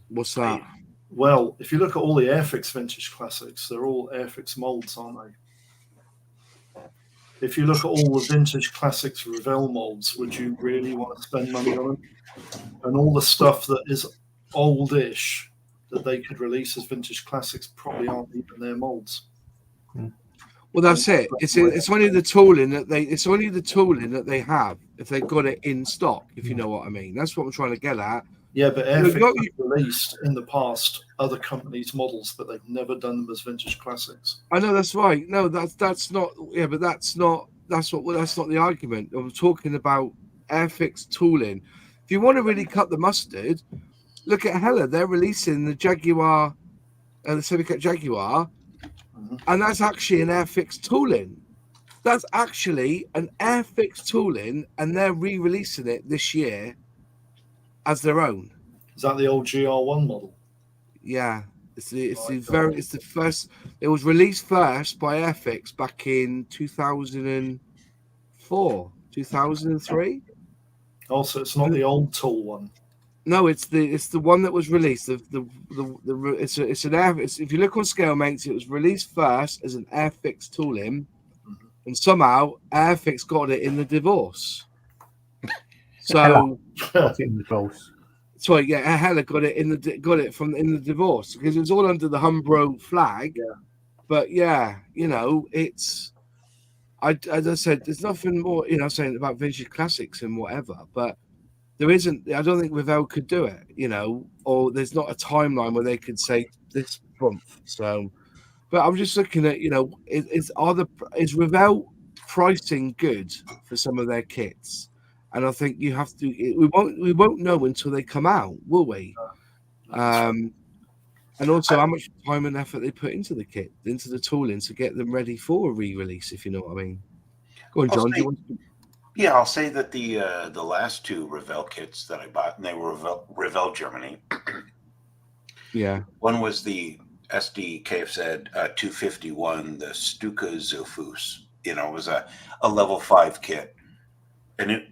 What's that? Well, if you look at all the Airfix vintage classics, they're all Airfix molds, aren't they? If you look at all the vintage classics Revell molds, would you really want to spend money on them? And all the stuff that is oldish that they could release as vintage classics probably aren't even their molds. Well, that's it. It's only the tooling that they have if they've got it in stock. If you know what I mean, that's what I'm trying to get at. Yeah, but Airfix have released in the past other companies' models, but they've never done them as vintage classics. I know that's right. No, that's not. Yeah, but that's not the argument. I'm talking about Airfix tooling. If you want to really cut the mustard, look at Hella. They're releasing the Jaguar and the Civic Jaguar, and that's actually an Airfix tooling. That's actually an Airfix tooling, and they're re-releasing it this year as their own. Is that the old GR1 model? Yeah, it's the first. It was released first by Airfix back in 2004, 2003. Also, it's not the old tool one. No, it's the one that was released. If you look on ScaleMates, it was released first as an Airfix tooling, and somehow Airfix got it in the divorce. So, sorry, yeah, Hella got it in the divorce because it was all under the Humbro flag. Yeah. But yeah, it's as I said, there's nothing more saying about vintage classics and whatever, but there isn't. I don't think Revell could do it, or there's not a timeline where they could say this month. So, but I'm just looking at is Revell pricing good for some of their kits? And I think you have to. We won't know until they come out, will we? And also how much time and effort they put into the kit, into the tooling to get them ready for a re-release, if you know what I mean. Go on, John. Yeah, I'll say that the last 2 Revell kits that I bought, and they were Revell Germany. Yeah. One was the SD KFZ 251, the Stuka Zofus. It was a level 5 kit, and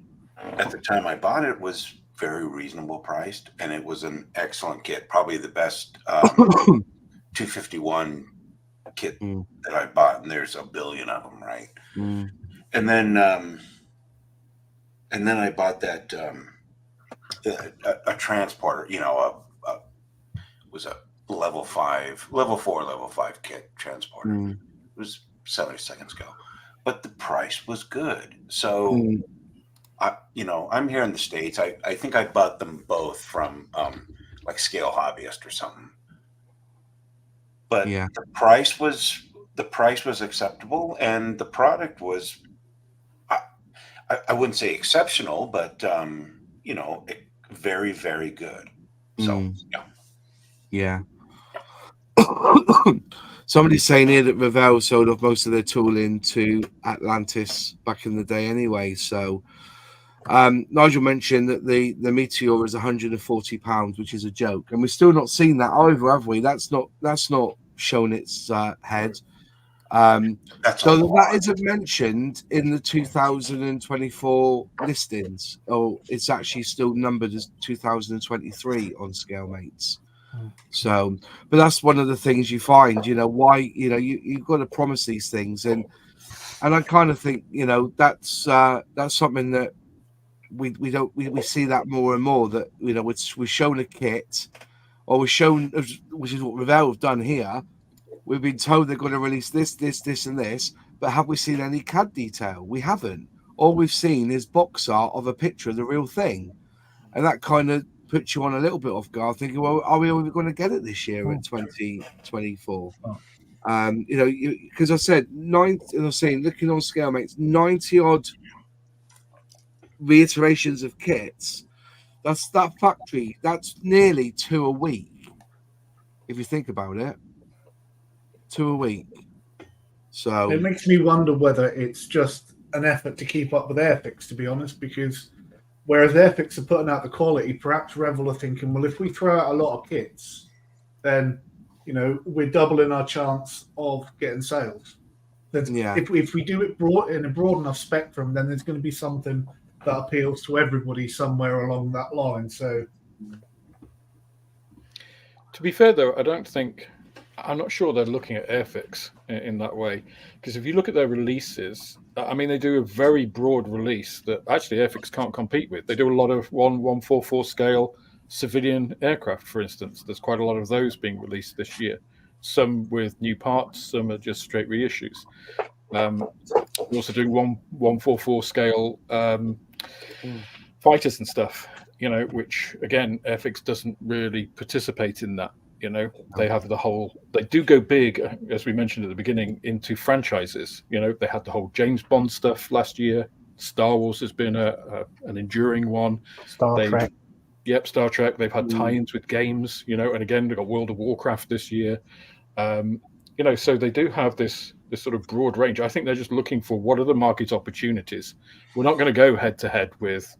at the time I bought it was very reasonable priced, and it was an excellent kit, probably the best 251 kit that I bought, and there's a billion of them, right? Mm. And then I bought that a transporter, was a level 4, level 5 kit transporter. It was 70 seconds ago, but the price was good. So, I'm here in the States. I think I bought them both from like Scale Hobbyist or something. But the price was acceptable, and the product was, I wouldn't say exceptional, but very, very good. So yeah. Somebody's saying here that Revell sold off most of their tooling to Atlantis back in the day anyway. So Nigel mentioned that the Meteor is £140, which is a joke, and we've still not seen that either, have we? That's not shown its head. So that isn't mentioned in the 2024 listings, or it's actually still numbered as 2023 on ScaleMates. So, but that's one of the things you find, why, you've got to promise these things. And I kind of think, that's something that we see that more and more, that, we're shown a kit, or we're shown, which is what Revell have done here. We've been told they're going to release this, and this, but have we seen any CAD detail? We haven't. All we've seen is box art of a picture of the real thing. And that kind of puts you on a little bit off guard, thinking, well, are we going to get it this year at 2024? Because I said, looking on ScaleMates, 90 odd reiterations of kits. That's that factory. That's nearly 2 a week, if you think about it. 2 a week. So it makes me wonder whether it's just an effort to keep up with Airfix, to be honest, because whereas Airfix are putting out the quality, perhaps Revell are thinking, well, if we throw out a lot of kits, then we're doubling our chance of getting sales. If we do it in a broad enough spectrum, then there's going to be something that appeals to everybody somewhere along that line. So, to be fair, though, I'm not sure they're looking at Airfix in that way, because if you look at their releases, I mean, they do a very broad release that actually Airfix can't compete with. They do a lot of 1/144 scale civilian aircraft, for instance. There's quite a lot of those being released this year. Some with new parts, some are just straight reissues. We're also doing 1/144 scale fighters and stuff, which again, Airfix doesn't really participate in that. They have they do go big, as we mentioned at the beginning, into franchises. They had the whole James Bond stuff last year. Star Wars has been an enduring one. Star Trek. Yep, Star Trek. They've had tie-ins with games, and again, they've got World of Warcraft this year. So they do have this sort of broad range. I think they're just looking for what are the market opportunities. We're not going to go head to head with,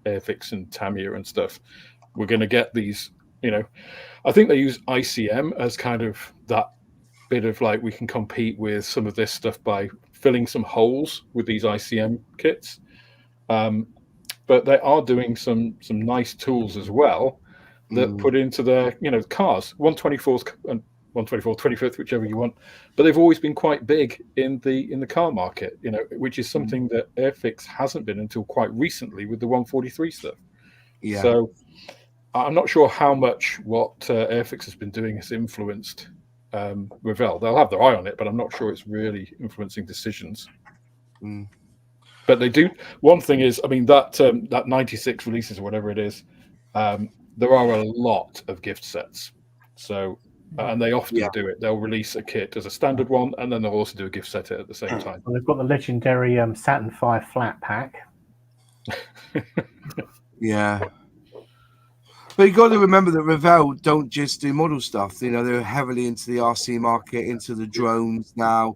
Airfix and Tamiya and stuff. We're going to get these, I think they use ICM as kind of that bit of like, we can compete with some of this stuff by filling some holes with these ICM kits. But they are doing some nice tools as well that put into their, cars, 124s and 124, 25th, whichever you want. But they've always been quite big in the car market, which is something that Airfix hasn't been until quite recently with the 143 stuff. Yeah. So I'm not sure how much what Airfix has been doing has influenced Revell. They'll have their eye on it, but I'm not sure it's really influencing decisions. But they do. One thing is, I mean, that 96 releases or whatever it is, there are a lot of gift sets. So, and they often do it. They'll release a kit as a standard one, and then they'll also do a gift set at the same time. Well, they've got the legendary Saturn V flat pack. Yeah. But you got to remember that Revell don't just do model stuff. They're heavily into the RC market, into the drones now.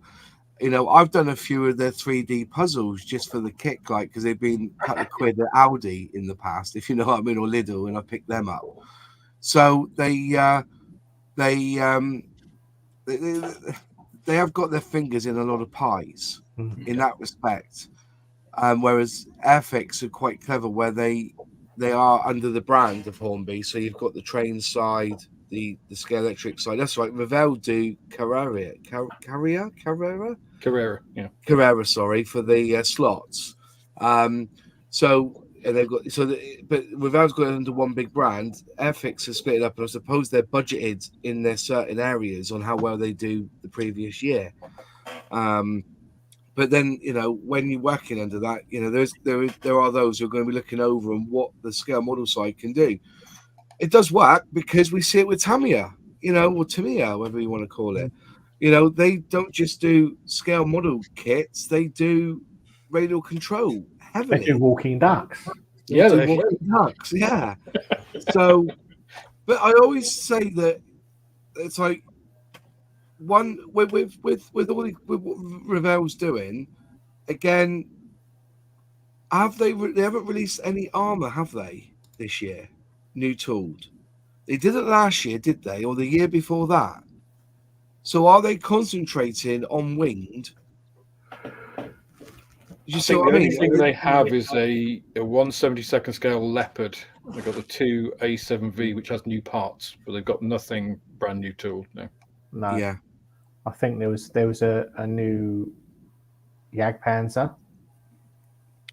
I've done a few of their 3D puzzles just for the kick, because they've been a couple of quid at Audi in the past, if you know what I mean, or Lidl, and I picked them up. So they have got their fingers in a lot of pies in that respect. Whereas Airfix are quite clever, where they are under the brand of Hornby. So you've got the train side, the scale electric side. That's right. Revell do Carrera, yeah. Carrera, sorry, for the slots. So and they've got but Revell's got it under one big brand. Airfix has split it up, and I suppose they're budgeted in their certain areas on how well they do the previous year. But then, you know, when you're working under that, you know, there are those who are going to be looking over on what the scale model side can do. It does work because we see it with Tamiya, you know, or Tamiya, whatever you want to call it. You know, they don't just do scale model kits; they do radial control heavily. They do walking ducks. Yeah, they do walking ducks. Yeah. So, but I always say that it's like. One with all with what Revell's doing, again, they haven't released any armor, have they, this year? New tooled. They did it last year, did they, or the year before that? So are they concentrating on winged? You see what I mean? The only thing they have is a 1/72 scale Leopard. They've got the 2 A7V, which has new parts, but they've got nothing brand new tool. No. Yeah. I think there was a new Jagdpanzer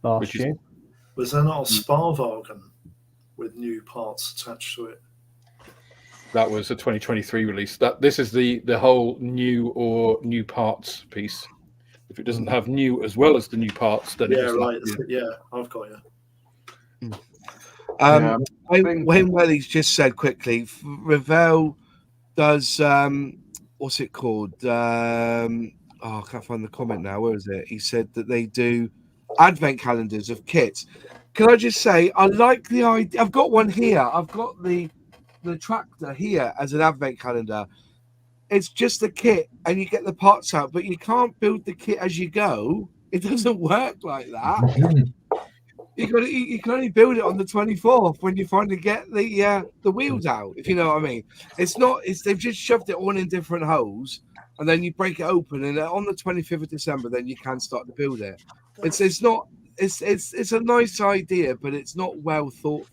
last year. Was there not a Sparwagen with new parts attached to it? That was a 2023 release. This is the whole new parts piece. If it doesn't have new as well as the new parts, then I've got you. Wayne Welly's just said quickly, Revell does what's it called? I can't find the comment now. Where is it? He said that they do advent calendars of kits. Can I just say, I like the idea. I've got one here. I've got the tractor here as an advent calendar. It's just a kit, and you get the parts out, but you can't build the kit as you go. It doesn't work like that. You can only build it on the 24th when you finally get the wheels out, if you know what I mean. They've just shoved it all in different holes, and then you break it open, and on the 25th of December, then you can start to build it. It's a nice idea, but it's not well thought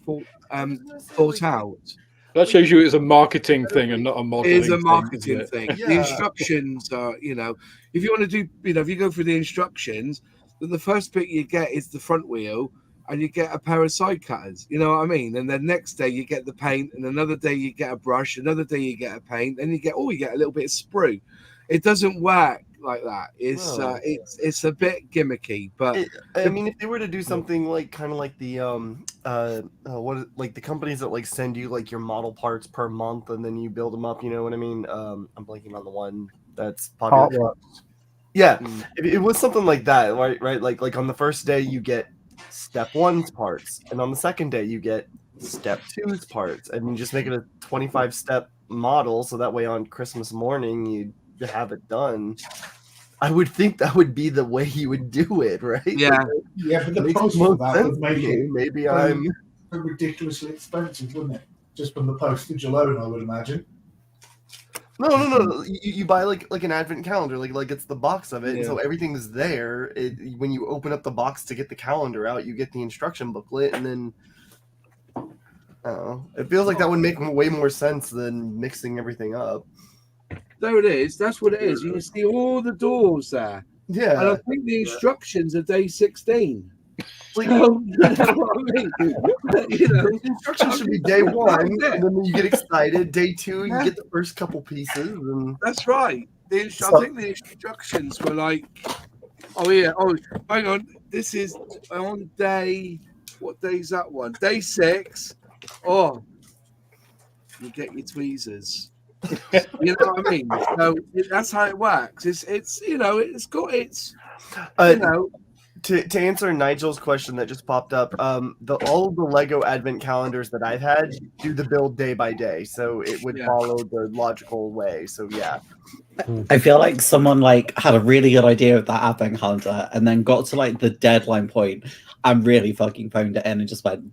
out. That shows you it's a marketing thing and not a modeling. It is a marketing thing. Yeah. The instructions are, you know, if you want to do, you know, if you go through the instructions, then the first bit you get is the front wheel, and you get a pair of side cutters, you know what I mean? And then next day you get the paint, and another day you get a brush, another day you get a paint, then you get a little bit of sprue. It doesn't work like that. It's a bit gimmicky, but I mean, if they were to do something like kind of like the the companies that like send you like your model parts per month and then you build them up, you know what I mean? I'm blanking on the one that's popular. Yeah, if it was something like that, right? Like on the first day you get step 1's parts, and on the second day you get step 2's parts, and you just make it a 25-step model, so that way on Christmas morning you have it done. I would think that would be the way you would do it, right? Yeah, but the price for that would make it maybe I'm ridiculously expensive, wouldn't it? Just from the postage alone, I would imagine. No. You buy like an advent calendar, like it's the box of it, and so everything is there. When you open up the box to get the calendar out, you get the instruction booklet, and then I don't know. It feels like that would make way more sense than mixing everything up. There it is. That's what it is. You can see all the doors there. Yeah, and I think the instructions are day 16. Like, you know what I mean? You know, the instructions should be day 1, and then you get excited. Day 2, you get the first couple pieces. And that's right. I think the instructions were like, hang on. This is on day. What day is that one? Day 6. Oh, you get your tweezers. You know what I mean? So that's how it works. It's you know, it's got its you know. To answer Nigel's question that just popped up, all of the Lego Advent calendars that I've had do the build day by day, so it would follow the logical way. So yeah, I feel like someone like had a really good idea of that Advent calendar, and then got to like the deadline point and really fucking phoned it in and just went,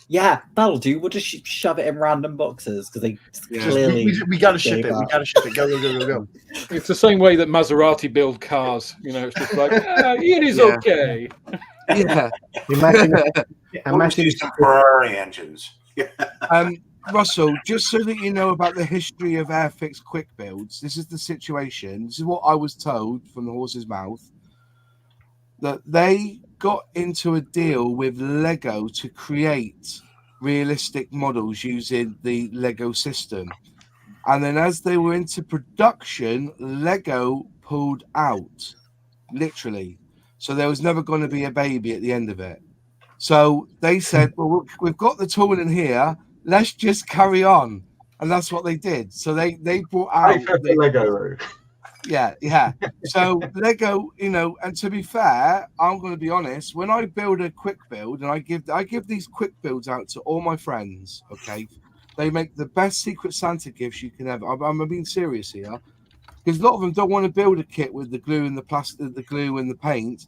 "Yeah, that'll do. We'll just shove it in random boxes," because they clearly we got to ship it. We got to ship it. Go. It's the same way that Maserati build cars. You know, it's just like it is okay. Yeah. Imagine some Ferrari engines. Russell, just so that you know about the history of Airfix quick builds, this is the situation. This is what I was told from the horse's mouth, that they got into a deal with Lego to create realistic models using the Lego system. And then as they were into production, Lego pulled out, literally. So there was never going to be a baby at the end of it. So they said, well, we've got the tool in here. Let's just carry on. And that's what they did. So they brought out the Lego. Yeah. So Lego, you know, and to be fair, I'm going to be honest. When I build a quick build, and I give these quick builds out to all my friends, okay, they make the best Secret Santa gifts you can ever. I'm being serious here, because a lot of them don't want to build a kit with the glue and the plastic, the glue and the paint,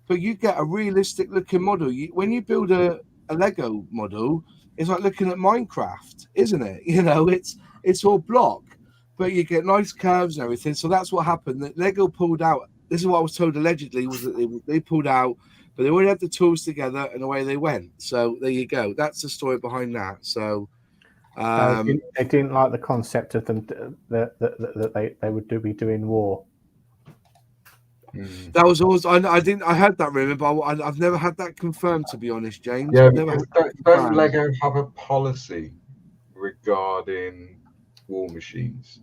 but you get a realistic looking model. When you build a Lego model, it's like looking at Minecraft, isn't it? You know, it's all block, but you get nice curves and everything. So that's what happened. That Lego pulled out. This is what I was told allegedly, was that they pulled out, but they already had the tools together and away they went. So there you go. That's the story behind that. So they didn't like the concept of them that they would be doing war. That was always I heard that rumor, but I've never had that confirmed, to be honest, James. Yeah, don't Lego have a policy regarding war machines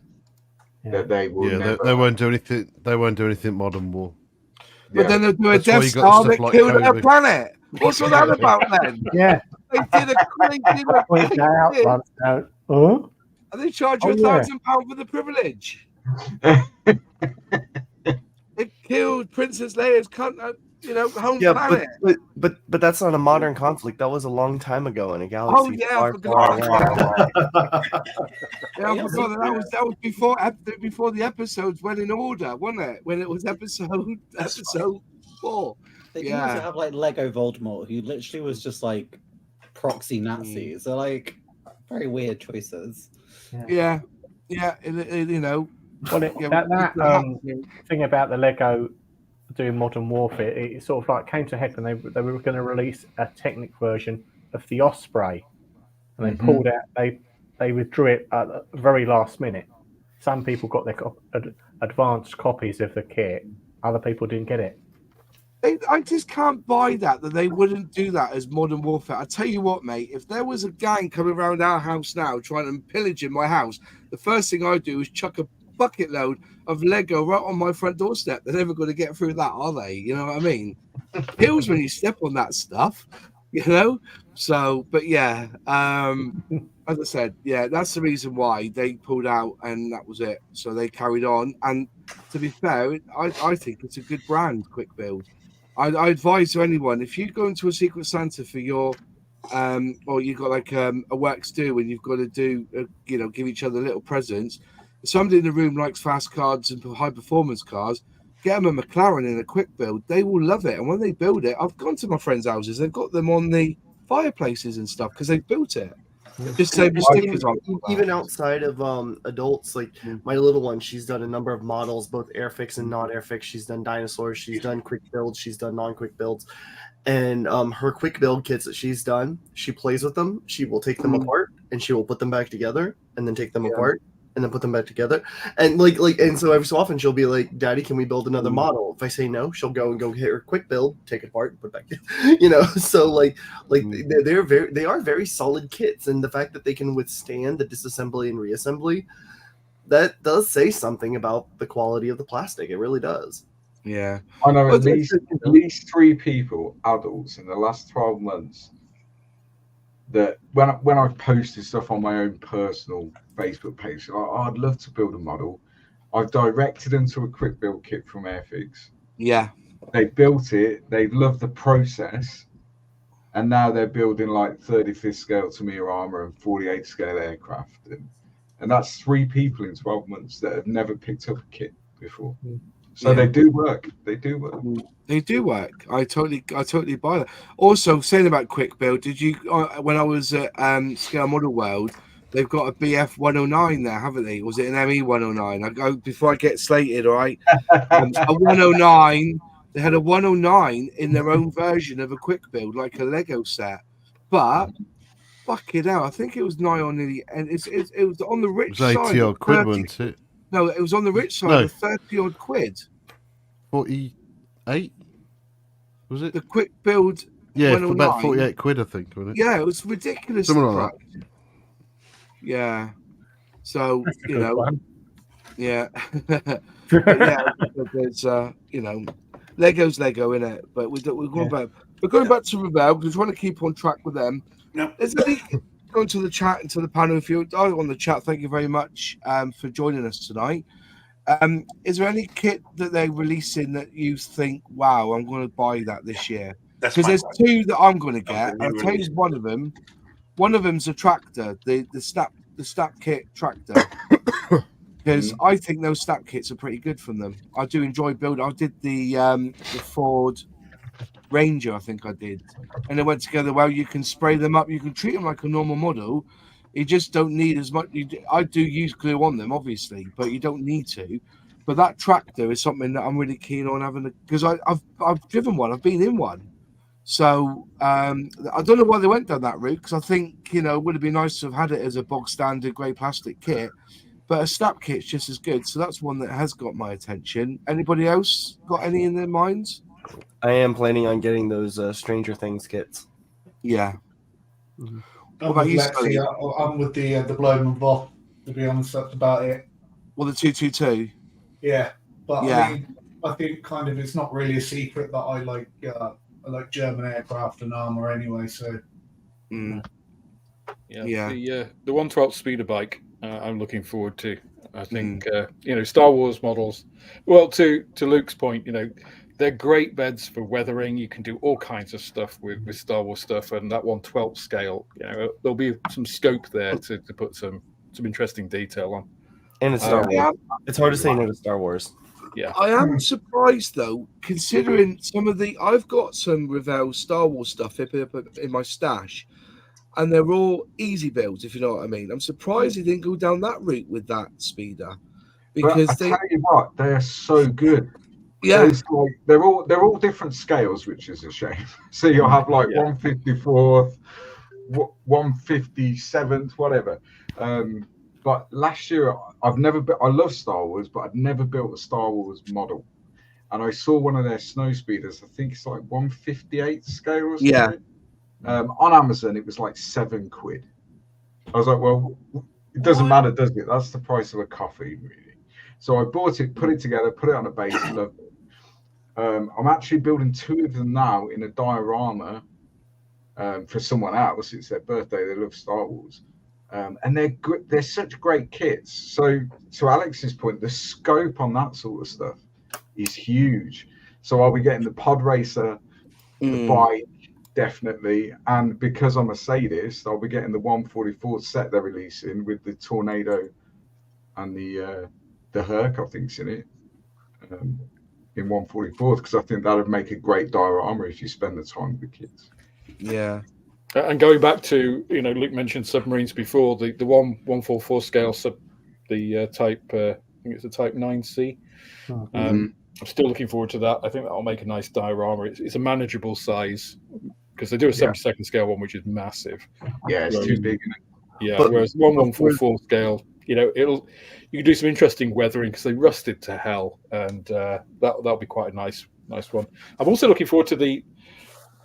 that they will never... they won't do anything. They won't do anything modern war. But then they'll do a Death Star that killed our planet. What's all that about then? Yeah, they did a and they charge you £1,000 for the privilege. It killed Princess Leia's home planet. But that's not a modern conflict. That was a long time ago in a galaxy. Oh yeah, I forgot. That was before the episodes went in order, wasn't it? When it was episode 4. They can also have like Lego Voldemort, who literally was just like proxy Nazis. So like very weird choices. Yeah. You know. Well, that thing about the Lego doing modern warfare, it sort of like came to head when they were going to release a Technic version of the Osprey, and they pulled out. They withdrew it at the very last minute. Some people got their advanced copies of the kit. Other people didn't get it. I just can't buy that they wouldn't do that as modern warfare. I tell you what, mate, if there was a gang coming around our house now trying to pillage in my house, the first thing I'd do is chuck a bucket load of Lego right on my front doorstep. They're never going to get through that, are they? You know what I mean? Kills when you step on that stuff, you know? So, but yeah, as I said, yeah, that's the reason why they pulled out, and that was it. So they carried on. And to be fair, I think it's a good brand, Quick Build. I advise to anyone, if you go into a Secret Santa for your or you've got like a works do and you've got to do give each other little presents. If somebody in the room likes fast cars and high performance cars, get them a McLaren in a Quick Build. They will love it. And when they build it, I've gone to my friends' houses. They've got them on the fireplaces and stuff because they've built it. Just save the stickers on. Even outside of adults, like my little one, she's done a number of models, both Airfix and not Airfix. She's done dinosaurs. She's done quick builds. She's done non-quick builds. And her quick build kits that she's done, she plays with them. She will take them apart and she will put them back together and then take them apart and then put them back together. And and so every so often she'll be like, Daddy, can we build another model? If I say no, she'll go hit her quick build, take it apart, and put it back. So they are very solid kits, and the fact that they can withstand the disassembly and reassembly, that does say something about the quality of the plastic. It really does. Yeah. I know at least 3 people, adults, in the last 12 months that when I've posted stuff on my own personal Facebook page, I'd love to build a model. I've directed them to a quick build kit from Airfix. Yeah. They built it. They love the process. And now they're building like 35th scale Tamiya armor and 48 scale aircraft. And that's 3 people in 12 months that have never picked up a kit before. So they do work. They do work. They do work. I totally buy that. Also, saying about quick build, did you when I was at Scale Model World, they've got a BF 109 there, haven't they? Or was it an ME 109? I go before I get slated, all right. A 109. They had a 109 in their own version of a quick build, like a Lego set. But fucking hell. I think it was nigh on the end. It was on the It rich was side. 80 odd quid, 30 wasn't it? No, it was on the rich side No. of 30 odd quid. 48? Was it? The quick build. Yeah, for about 109. 48 quid, I think, wasn't it? Yeah, it was ridiculous. Something like price. Yeah. So, you know, yeah. But yeah, there's, you know, Lego's Lego, innit? But we're going back. We're going back to Revell because we're trying to keep on track with them. Yep. Is there any going to the chat and to the panel? If you're on the chat, thank you very much for joining us tonight. Is there any kit that they're releasing that you think, wow, I'm going to buy that this year? Because there's two that I'm going to get. I'll tell you one of them. One of them's a tractor, the snap kit tractor. Because I think those snap kits are pretty good from them. I do enjoy building. I did the Ford Ranger, I think I did, and they went together well. You can spray them up. You can treat them like a normal model. You just don't need as much. I do use glue on them, obviously, but you don't need to. But that tractor is something that I'm really keen on having because I've driven one. I've been in one. So I don't know why they went down that route because I think, you know, it would have been nice to have had it as a bog standard grey plastic kit, but a snap kit's just as good. So that's one that has got my attention. Anybody else got any in their minds? I am planning on getting those Stranger Things kits. Yeah. I'm What about with you, Lexi. Scully? I'm with the Blowman Bob. To be honest, that's about it. Well, the 222. Yeah, but Yeah. I mean, I think kind of it's not really a secret that I like German aircraft and armor anyway. So Yeah. The 112 speeder bike. I'm looking forward to. I think you know, Star Wars models. Well, to Luke's point, you know, they're great beds for weathering. You can do all kinds of stuff with Star Wars stuff, and that 1/12 scale, you know, there'll be some scope there to put some interesting detail on. And it's Star Wars. It's hard to say no to Star Wars. Yeah, I am surprised though, considering some of I've got some Revell Star Wars stuff in my stash, and they're all easy builds, if you know what I mean. I'm surprised they didn't go down that route with that speeder, because I tell you what, they're so good. Yeah, it's like they're all different scales, which is a shame. So you'll have like 154th, 157th, whatever. But last year, I love Star Wars, but I'd never built a Star Wars model. And I saw one of their snow speeders. I think it's like 158 scale or something. Yeah. On Amazon, it was like £7. I was like, well, it doesn't matter, does it? That's the price of a coffee, really. So I bought it, put it together, put it on a base, loved it. I'm actually building two of them now in a diorama for someone else. It's their birthday. They love Star Wars. And they're such great kits. So to Alex's point, the scope on that sort of stuff is huge. So I'll be getting the pod racer, the bike, definitely. And because I'm a sadist, I'll be getting the 144 set they're releasing with the Tornado and the Herc, I think's in it. In 144, because I think that would make a great diorama if you spend the time with the kids. Yeah. And going back to, you know, Luke mentioned submarines before, the 144 scale the type, I think it's a type 9C. I'm still looking forward to that. I think that'll make a nice diorama. It's a manageable size because they do a 72nd scale one, which is massive. Yeah, it's too big. Isn't it? Yeah, whereas 144 scale, you know, you can do some interesting weathering because they rusted to hell, and that'll be quite a nice one. I'm also looking forward to the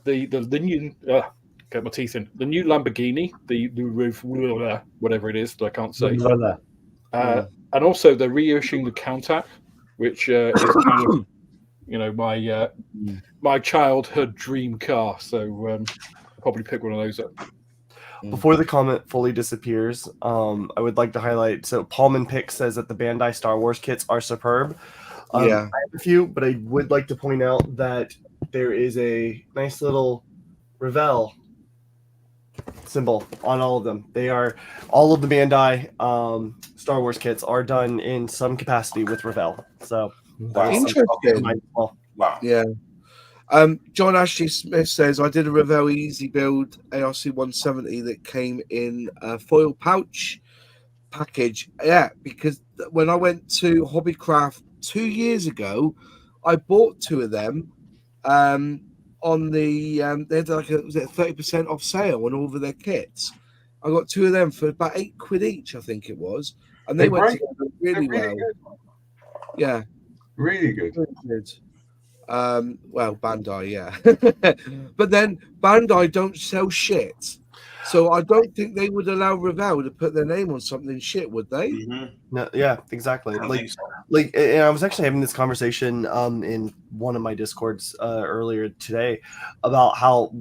new get my teeth in the new Lamborghini, the roof, whatever it is that I can't say. And also they're reissuing the Countach, which is kind of, you know, my childhood dream car. So I'll probably pick one of those up. Before the comment fully disappears, I would like to highlight. So Paulman Pick says that the Bandai Star Wars kits are superb. I have a few, but I would like to point out that there is a nice little Revell symbol on all of them. They are all of the Bandai Star Wars kits are done in some capacity with Revell. So interesting. Wow. Yeah. John Ashley Smith says, I did a Revell Easy Build ARC 170 that came in a foil pouch package. Yeah, because when I went to Hobbycraft 2 years ago, I bought two of them on the they had like was it a 30% off sale on all of their kits, I got 2 of them for about £8 each, I think it was, and they went together really well. Good. Yeah, really good. Really good. Well, Bandai, yeah, but then Bandai don't sell shit, so I don't think they would allow Revell to put their name on something shit, would they? Mm-hmm. No, yeah, exactly. I don't think so. And I was actually having this conversation in one of my discords earlier today about how,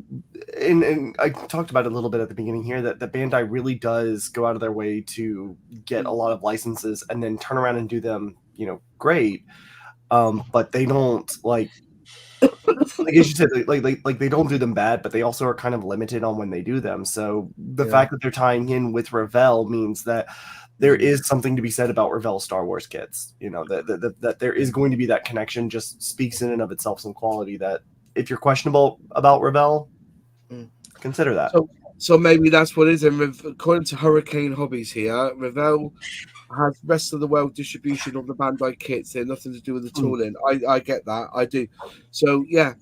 and I talked about it a little bit at the beginning here, that Bandai really does go out of their way to get a lot of licenses and then turn around and do them, great. But they don't like as you said, like they don't do them bad, but they also are kind of limited on when they do them. So the fact that they're tying in with Revell means that there is something to be said about Revell Star Wars kits. That there is going to be that connection. Just speaks in and of itself some quality that if you're questionable about Revell, consider that. So maybe that's what it is. And according to Hurricane Hobbies here, Revell has rest of the world distribution of the Bandai kits. They're nothing to do with the tooling. I get that. I do. So yeah.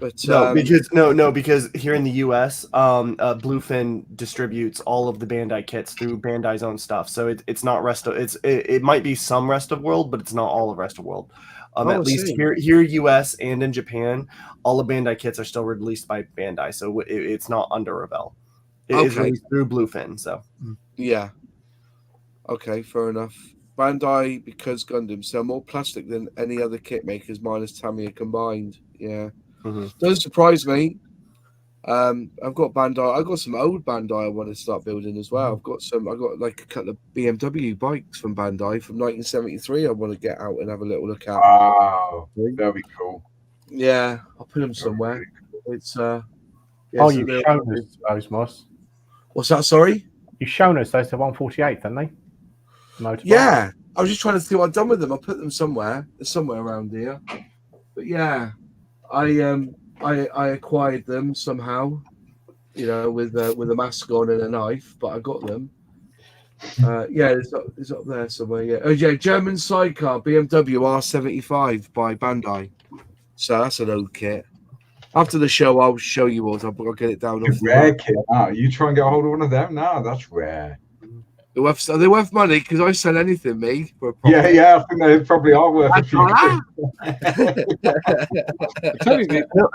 But because here in the US, Bluefin distributes all of the Bandai kits through Bandai's own stuff. So it's not it might be some rest of world, but it's not all of rest of world. At least here US and in Japan, all the Bandai kits are still released by Bandai, so it's not under Revell. It is released through Bluefin. So yeah. Okay, fair enough. Bandai, because Gundam sell more plastic than any other kit makers minus Tamiya combined. Yeah. Doesn't surprise me. I've got Bandai. I've got some old Bandai I want to start building as well. I've got like a couple of BMW bikes from Bandai from 1973 I want to get out and have a little look at. Wow, that'll be cool. Yeah, I'll put them somewhere. It's you've shown us those, Moss. What's that, sorry? You've shown us those, the 148, haven't they? Motorbike. Yeah, I was just trying to see what I've done with them. I put them somewhere. They're somewhere around here. But yeah, I acquired them somehow, with a mask on and a knife. But I got them. It's up there somewhere. Yeah. Oh yeah, German sidecar BMW R75 by Bandai. So that's an old kit. After the show, I'll show you all. I'll get it down. Rare kit. You try and get a hold of one of them? No, that's rare. They're worth money because I sell anything, me. Yeah, I think they probably are worth a few. I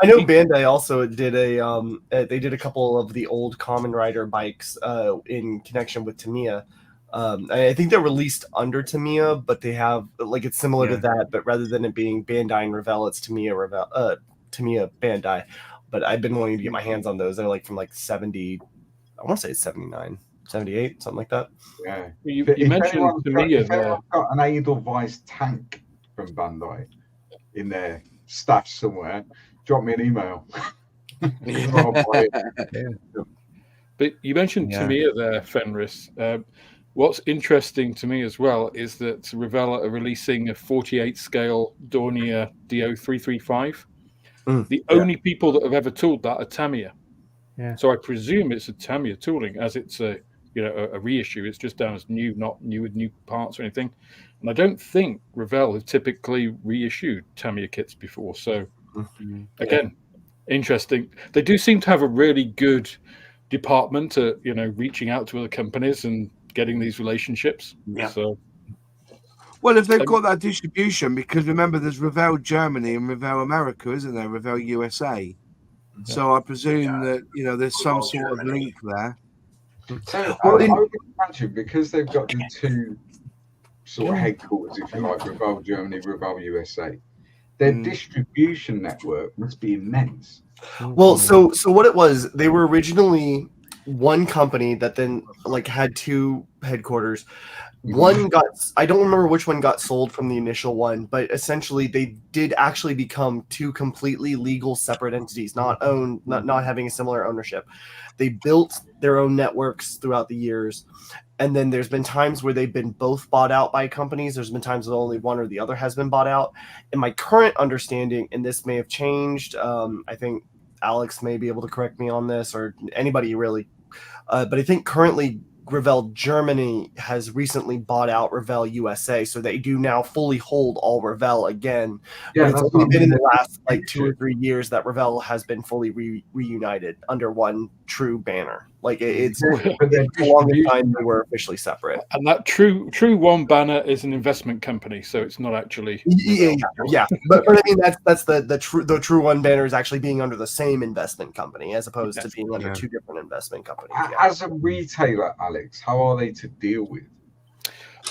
know Bandai also did they did a couple of the old Kamen Rider bikes in connection with Tamiya. I think they're released under Tamiya, but they have it's similar to that, but rather than it being Bandai and Revell, it's Tamiya Bandai. But I've been wanting to get my hands on those. They're from 70, I want to say it's 79. 78, something like that. Yeah. You mentioned Tamiya if anyone's got an Edelweiss tank from Bandai in their stash somewhere, drop me an email. But you mentioned Tamiya there, Fenris. What's interesting to me as well is that Revell are releasing a 48 scale Dornier DO335. The only people that have ever tooled that are Tamiya. Yeah. So I presume it's a Tamiya tooling, as it's a reissue. It's just down as new, not new with new parts or anything. And I don't think Revell have typically reissued Tamiya kits before. So again, interesting. They do seem to have a really good department at reaching out to other companies and getting these relationships. Yeah. So, well, if they've got that distribution, because remember, there's Revell Germany and Revell America, isn't there? Revell USA. So I presume that there's some sort of link there. So I would imagine because they've got the two sort of headquarters, if you like, Revell Germany, Revell USA, their distribution network must be immense. Well, so what it was, they were originally one company that then had two headquarters. One I don't remember which one got sold from the initial one, but essentially they did actually become two completely legal separate entities, not having a similar ownership. They built their own networks throughout the years. And then there's been times where they've been both bought out by companies. There's been times that only one or the other has been bought out. And my current understanding, and this may have changed, I think Alex may be able to correct me on this, or anybody really, but I think currently Revell Germany has recently bought out Revell USA, so they do now fully hold all Revell again. Yeah, but it's only been in the last 2 or 3 years that Revell has been fully reunited under one true banner. Like it's But then a long time they were officially separate. And that True One banner is an investment company, so it's not actually. Yeah. But I mean that's the True One banner is actually being under the same investment company as opposed to being under two different investment companies. As a retailer, Alex, how are they to deal with?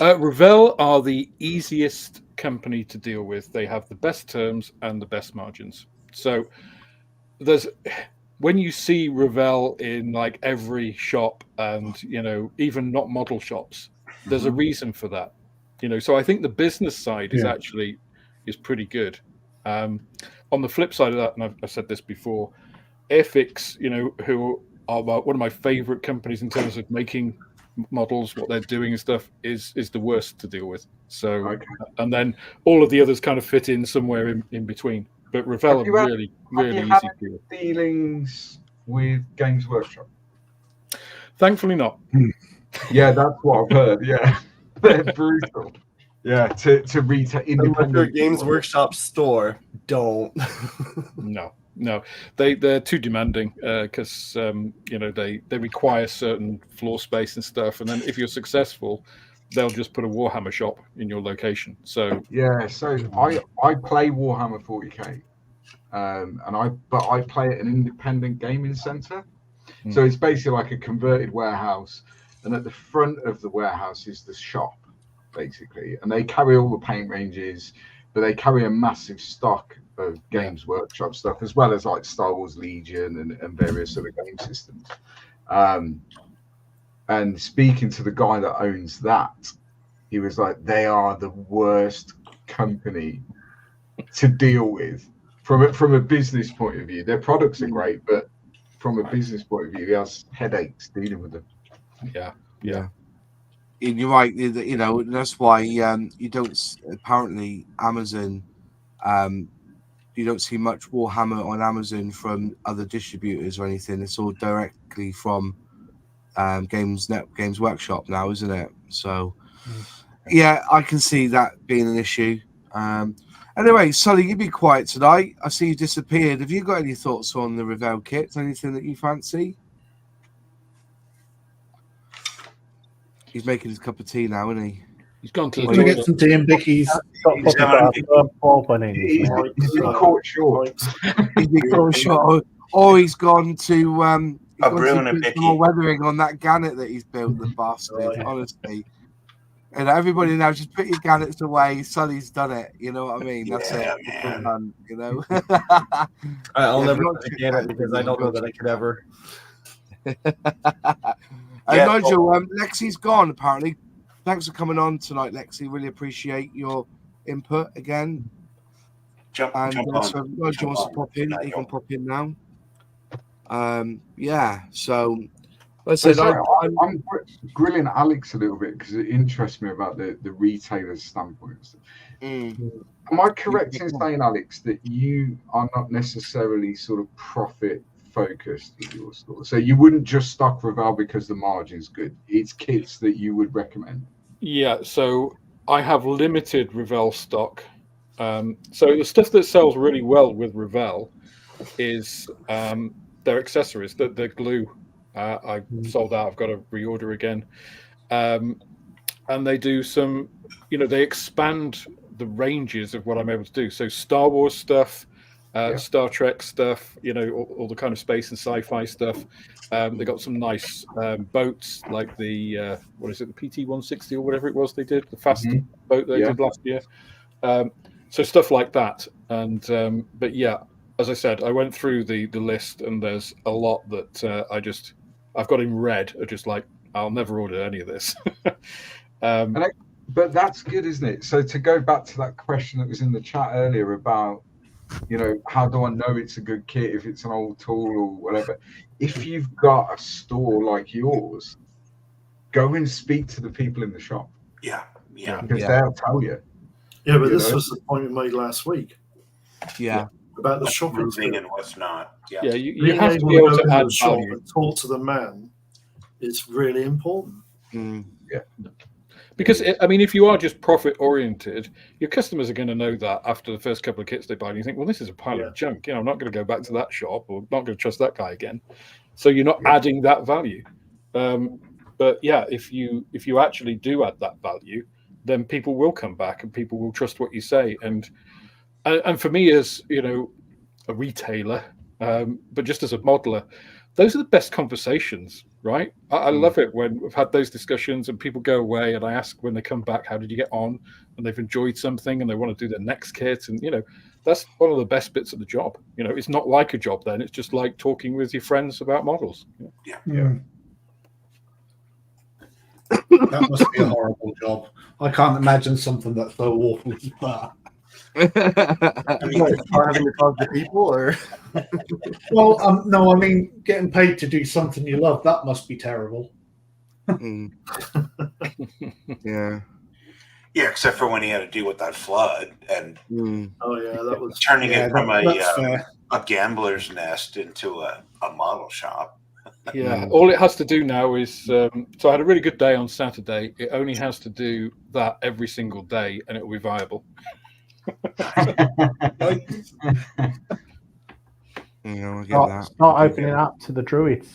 Revell are the easiest company to deal with. They have the best terms and the best margins. So when you see Revell in like every shop and, even not model shops, there's a reason for that. So I think the business side is pretty good. On the flip side of that, and I've said this before, Airfix, who are one of my favorite companies in terms of making models, what they're doing and stuff, is the worst to deal with. So, and then all of the others kind of fit in somewhere in between. But Revell are really easy to deal with. Dealings with Games Workshop? Thankfully not. Yeah, that's what I've heard. Yeah, they're brutal. Yeah, to retail independent Games Workshop store, don't. No, they're too demanding because they require certain floor space and stuff, and then if you're successful, they'll just put a Warhammer shop in your location. So so I play Warhammer 40k, but I play at an independent gaming center, so it's basically like a converted warehouse, and at the front of the warehouse is the shop, basically, and they carry all the paint ranges, but they carry a massive stock of Games Workshop stuff, as well as like Star Wars Legion and various other game systems. And speaking to the guy that owns that, he was like, they are the worst company to deal with from a business point of view. Their products are great, but from a business point of view, he has headaches dealing with them. Yeah. And you're right. That's why you don't apparently Amazon. You don't see much Warhammer on Amazon from other distributors or anything. It's all directly from Games Workshop now, isn't it? So, yeah, I can see that being an issue. Anyway, Sully, you be quiet tonight. I see you disappeared. Have you got any thoughts on the Revell kit? Anything that you fancy? He's making his cup of tea now, isn't he? He's gone to the get some tea and Bickies. He's been caught short. He's been caught short. Or he's gone to a brewing and Bicky. More weathering on that gannet that he's built, the bastard, honestly. And everybody now, just put your gannets away. Sully's done it. You know what I mean? That's it. Man. Done, I'll never put a gannet because I don't know that I could ever. Nigel, Lexi's gone, apparently. Thanks for coming on tonight, Lexi. Really appreciate your input again. Jump So Nigel wants to pop in. Nigel. He can pop in now. So let's So say I'm grilling Alex a little bit because it interests me about the retailer's standpoint. Am I correct in saying, Alex, that you are not necessarily sort of profit focused with your store? So you wouldn't just stock Revell because the margin's good. It's kits that you would recommend. Yeah, so I have limited Revell stock. So the stuff that sells really well with Revell is their accessories, the glue. I sold out. I've got to reorder again. And they do some, they expand the ranges of what I'm able to do. So Star Wars stuff, Star Trek stuff, all the kind of space and sci-fi stuff. They got some nice boats like the the PT-160 or whatever it was they did, the fast boat they did last year. So stuff like that. And but yeah, as I said, I went through the list and there's a lot that I've got in red. Are just like, I'll never order any of this. But that's good, isn't it? So to go back to that question that was in the chat earlier about, how do I know it's a good kit if it's an old tool or whatever? If you've got a store like yours, go and speak to the people in the shop. Yeah. Because they'll tell you. Yeah, but this was the point we made last week. Yeah. About the shopping Moving and what's not. Yeah, you have to be able to add value. And talk to the man is really important. Yeah. Because, if you are just profit oriented, your customers are going to know that after the first couple of kits they buy, and you think, well, this is a pile of junk. I'm not going to go back to that shop or not going to trust that guy again. So you're not adding that value. But yeah, if you actually do add that value, then people will come back and people will trust what you say. And for me, as you know, a retailer, but just as a modeler, those are the best conversations, right? I love it when we've had those discussions and people go away and I ask when they come back, how did you get on? And they've enjoyed something and they want to do their next kit. And, you know, that's one of the best bits of the job. You know, it's not like a job then. It's just like talking with your friends about models. Yeah. That must be a horrible job. I can't imagine something that's so awful as that. Having to talk to people, or Well, no, I mean getting paid to do something you love. That must be terrible. Yeah. Yeah, except for when he had to deal with that flood and Oh yeah, that was turning it from fair. a gambler's nest into a model shop. Yeah, all it has to do now is so I had a really good day on Saturday. It only has to do that every single day and it will be viable. You know, I get that. Start opening up to the druids.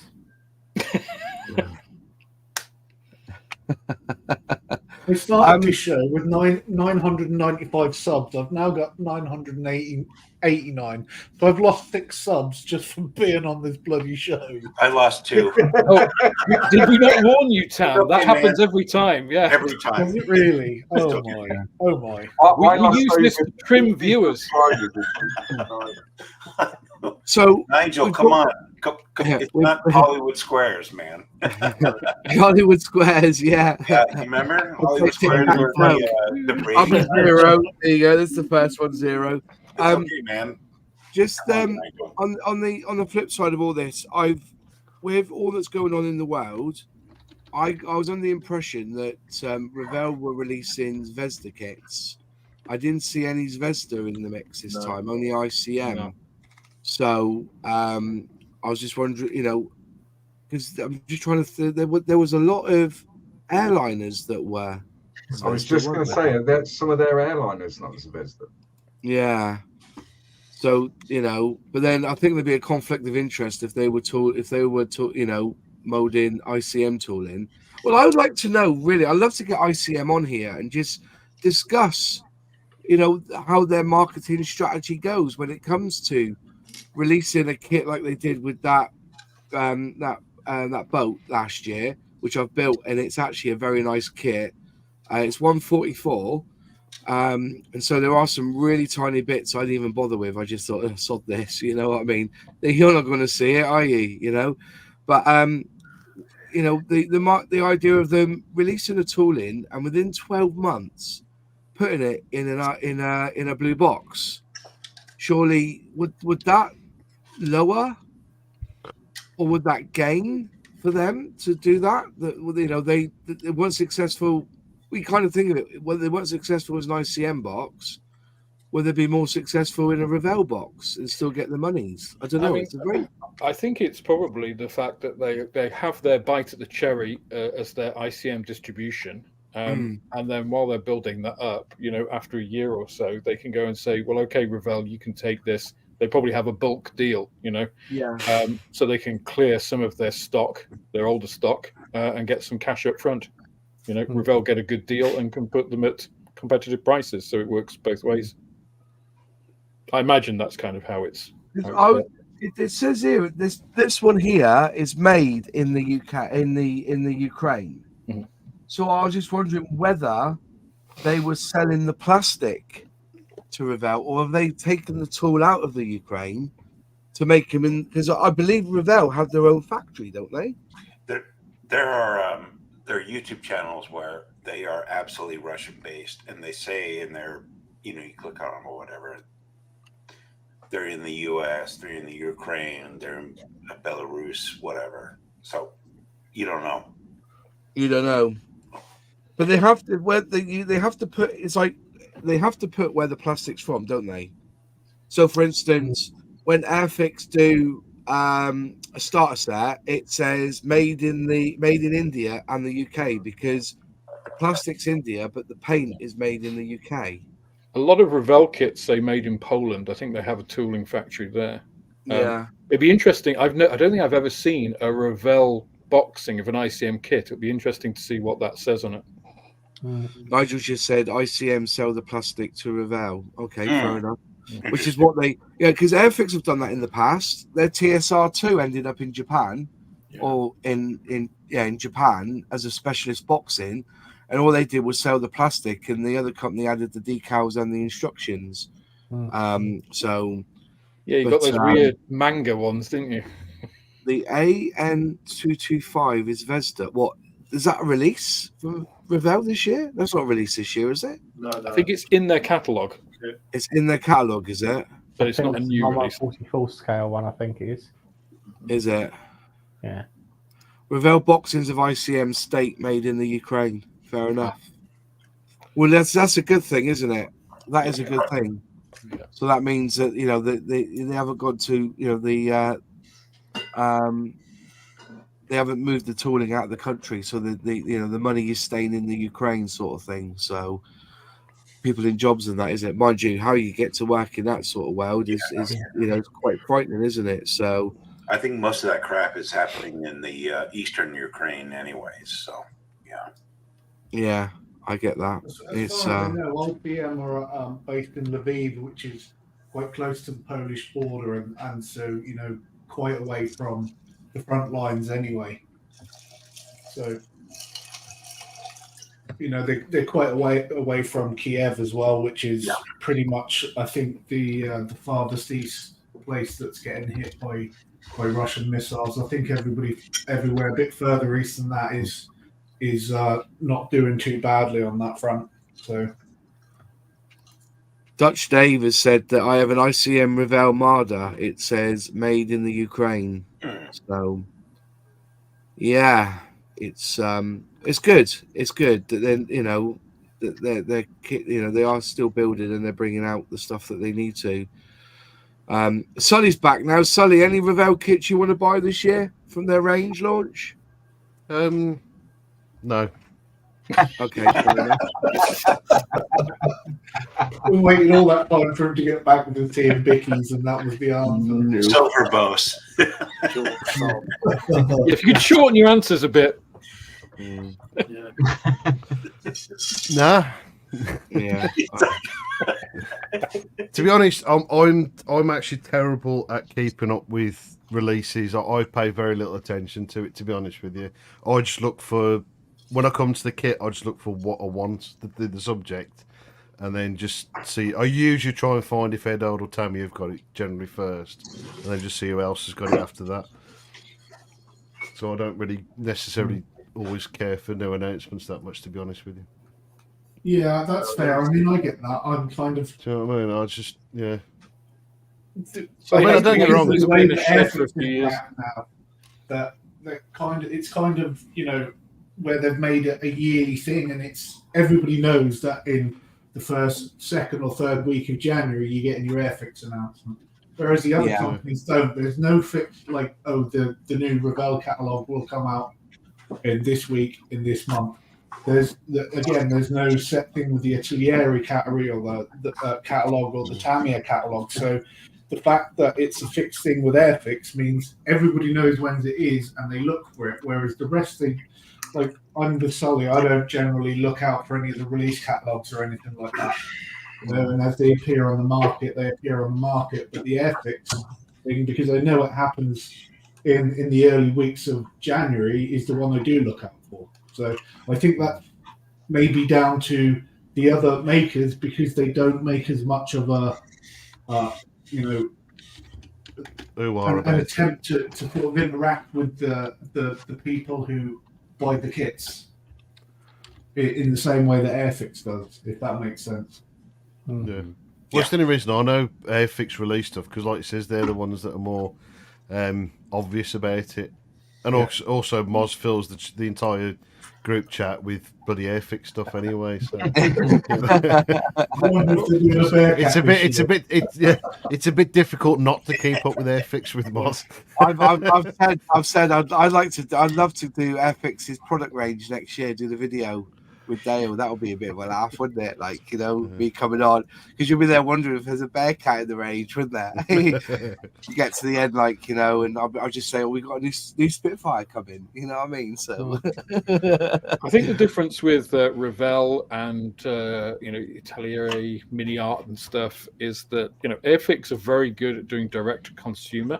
We started this show with 995 subs. I've now got 989. So I've lost 6 subs just from being on this bloody show. I lost 2. Oh, did we not warn you, Tam? That happens every time. Yeah, every time. Is it really? Oh my! Oh my! We use this to trim viewers. So Nigel, come on. It's not Hollywood Squares, man. Hollywood Squares, yeah. Yeah, you remember? Hollywood Squares were the I'm Brady. a 0. There you go. This is the first one, 0. Okay, man. Just on the flip side of all this, with all that's going on in the world, I was under the impression that Revell were releasing Zvezda kits. I didn't see any Zvezda in the mix this time, only ICM. No. So I was just wondering, you know, because I'm just trying to. There was a lot of airliners that were. I was just going to say that some of their airliners not Zvezda. Yeah. So you know, but then I think there'd be a conflict of interest if they were you know, molding ICM tooling. Well, I would like to know, really. I'd love to get ICM on here and just discuss, you know, how their marketing strategy goes when it comes to releasing a kit like they did with that boat last year, which I've built, and it's actually a very nice kit. It's 144, and so there are some really tiny bits I didn't even bother with. I just thought, oh, sod this, you know what I mean? You're not going to see it, are you? You know, but you know, the idea of them releasing a tooling and within 12 months putting it in a blue box, surely would that lower, or would that gain for them to do that? That, you know, they weren't successful. We kind of think of it, whether they weren't successful as an ICM box, will they be more successful in a Revell box and still get the monies? I don't know. I think it's probably the fact that they have their bite at the cherry as their ICM distribution. And then while they're building that up, you know, after a year or so, they can go and say, well, okay, Revell, you can take this. They probably have a bulk deal, you know, so they can clear some of their stock, their older stock, and get some cash up front. You know, Revell get a good deal and can put them at competitive prices, so it works both ways. I imagine that's kind of how it's. It says here this one here is made in the UK, in the Ukraine. Mm-hmm. So I was just wondering whether they were selling the plastic to Revell, or have they taken the tool out of the Ukraine to make them in? Because I believe Revell have their own factory, don't they? There are YouTube channels where they are absolutely Russian based, and they say in their, you know, you click on them or whatever, they're in the US, they're in the Ukraine, they're in Belarus, whatever. So you don't know. You don't know, but they have to. They have to put. It's like they have to put where the plastic's from, don't they? So, for instance, when Airfix do a starter set, it says made in India and the UK, because the plastic's India, but the paint is made in the UK. A lot of Revell kits say made in Poland. I think they have a tooling factory there. Yeah. It'd be interesting. I don't think I've ever seen a Revell boxing of an ICM kit. It'd be interesting to see what that says on it. Nigel just said ICM sell the plastic to Revell. Okay, fair enough. Which is what because Airfix have done that in the past. Their TSR2 ended up in Japan, or in Japan as a specialist boxing, and all they did was sell the plastic, and the other company added the decals and the instructions. So you got those weird manga ones, didn't you? The AN225 is Vesda. What is that a release from Revell this year? That's not a release this year, is it? No. I think it's in their catalogue. It's in their catalogue, is it? But it's not a new release. 44 scale one, I think it is. Is it? Yeah. Revell boxings of ICM state made in the Ukraine. Fair enough. Well, that's a good thing, isn't it? That is a good thing. Yeah. So that means that they haven't gone to they haven't moved the tooling out of the country, so the money is staying in the Ukraine, sort of thing. So people in jobs and that, isn't it? Mind you, how you get to work in that sort of world is it's quite frightening, isn't it? So I think most of that crap is happening in the eastern Ukraine, anyways. So yeah, I get that. As far as I know, IPM are based in Lviv, which is quite close to the Polish border, and so quite away from the front lines anyway. So they're quite away from Kiev as well, which is pretty much, I think, the farthest east place that's getting hit by Russian missiles. I think everybody everywhere a bit further east than that is not doing too badly on that front. So Dutch Dave has said that I have an ICM Revell Marder. It says made in the Ukraine. So yeah, it's good. It's good that then they are still building and they're bringing out the stuff that they need to. Sully's back now. Sully, any Revell kits you want to buy this year from their range launch? No. Okay, fair enough. We waited all that time for him to get back with the tea and bickies, and that was the answer. Silver bows. If you could shorten your answers a bit. Nah. Yeah. To be honest, I'm actually terrible at keeping up with releases. I pay very little attention to it, to be honest with you. I just look for, when I come to the kit, I just look for what I want, the subject, and then just see. I usually try and find if Edold or Tamiya have got it generally first, and then just see who else has got it after that. So I don't really necessarily always care for new announcements that much, to be honest with you. Yeah, that's fair. I mean, I get that. I'm kind of. Do you know what I mean? I just, yeah. So I mean, I don't get wrong. It's been a shed for a few years. That it's kind of where they've made it a yearly thing, and it's everybody knows that in the first, second, or third week of January you're getting your Airfix announcement. Whereas the other companies don't. There's no fix like, oh, the new Revell catalogue will come out in this week, in this month. There's no set thing with the Atelieri category or the catalogue or the Tamiya catalogue. So the fact that it's a fixed thing with Airfix means everybody knows when it is and they look for it. Whereas the rest of like I'm with Sully, I don't generally look out for any of the release catalogues or anything like that. And as they appear on the market, they appear on the market. But the Airfix thing, because I know it happens in the early weeks of January, is the one I do look out for. So I think that may be down to the other makers because they don't make as much of an attempt to sort of interact with the people who buy the kits in the same way that Airfix does, if that makes sense. Yeah. Well, it's the only reason I know Airfix release stuff, because like it says, they're the ones that are more obvious about it. And also Moz fills the entire group chat with bloody Airfix stuff anyway. So it's a bit difficult not to keep up with Airfix with Moz. I've said I'd love to do Airfix's product range next year. Do the video with Dale. That would be a bit of a laugh, wouldn't it? Like, you know, me coming on, because you'll be there wondering if there's a bear cat in the range, wouldn't there? You get to the end, like, you know, and I'll just say, oh, we got a new Spitfire coming. You know what I mean? So I think the difference with Revell and you know, Italiere, Mini Art and stuff is that, you know, Airfix are very good at doing direct to consumer,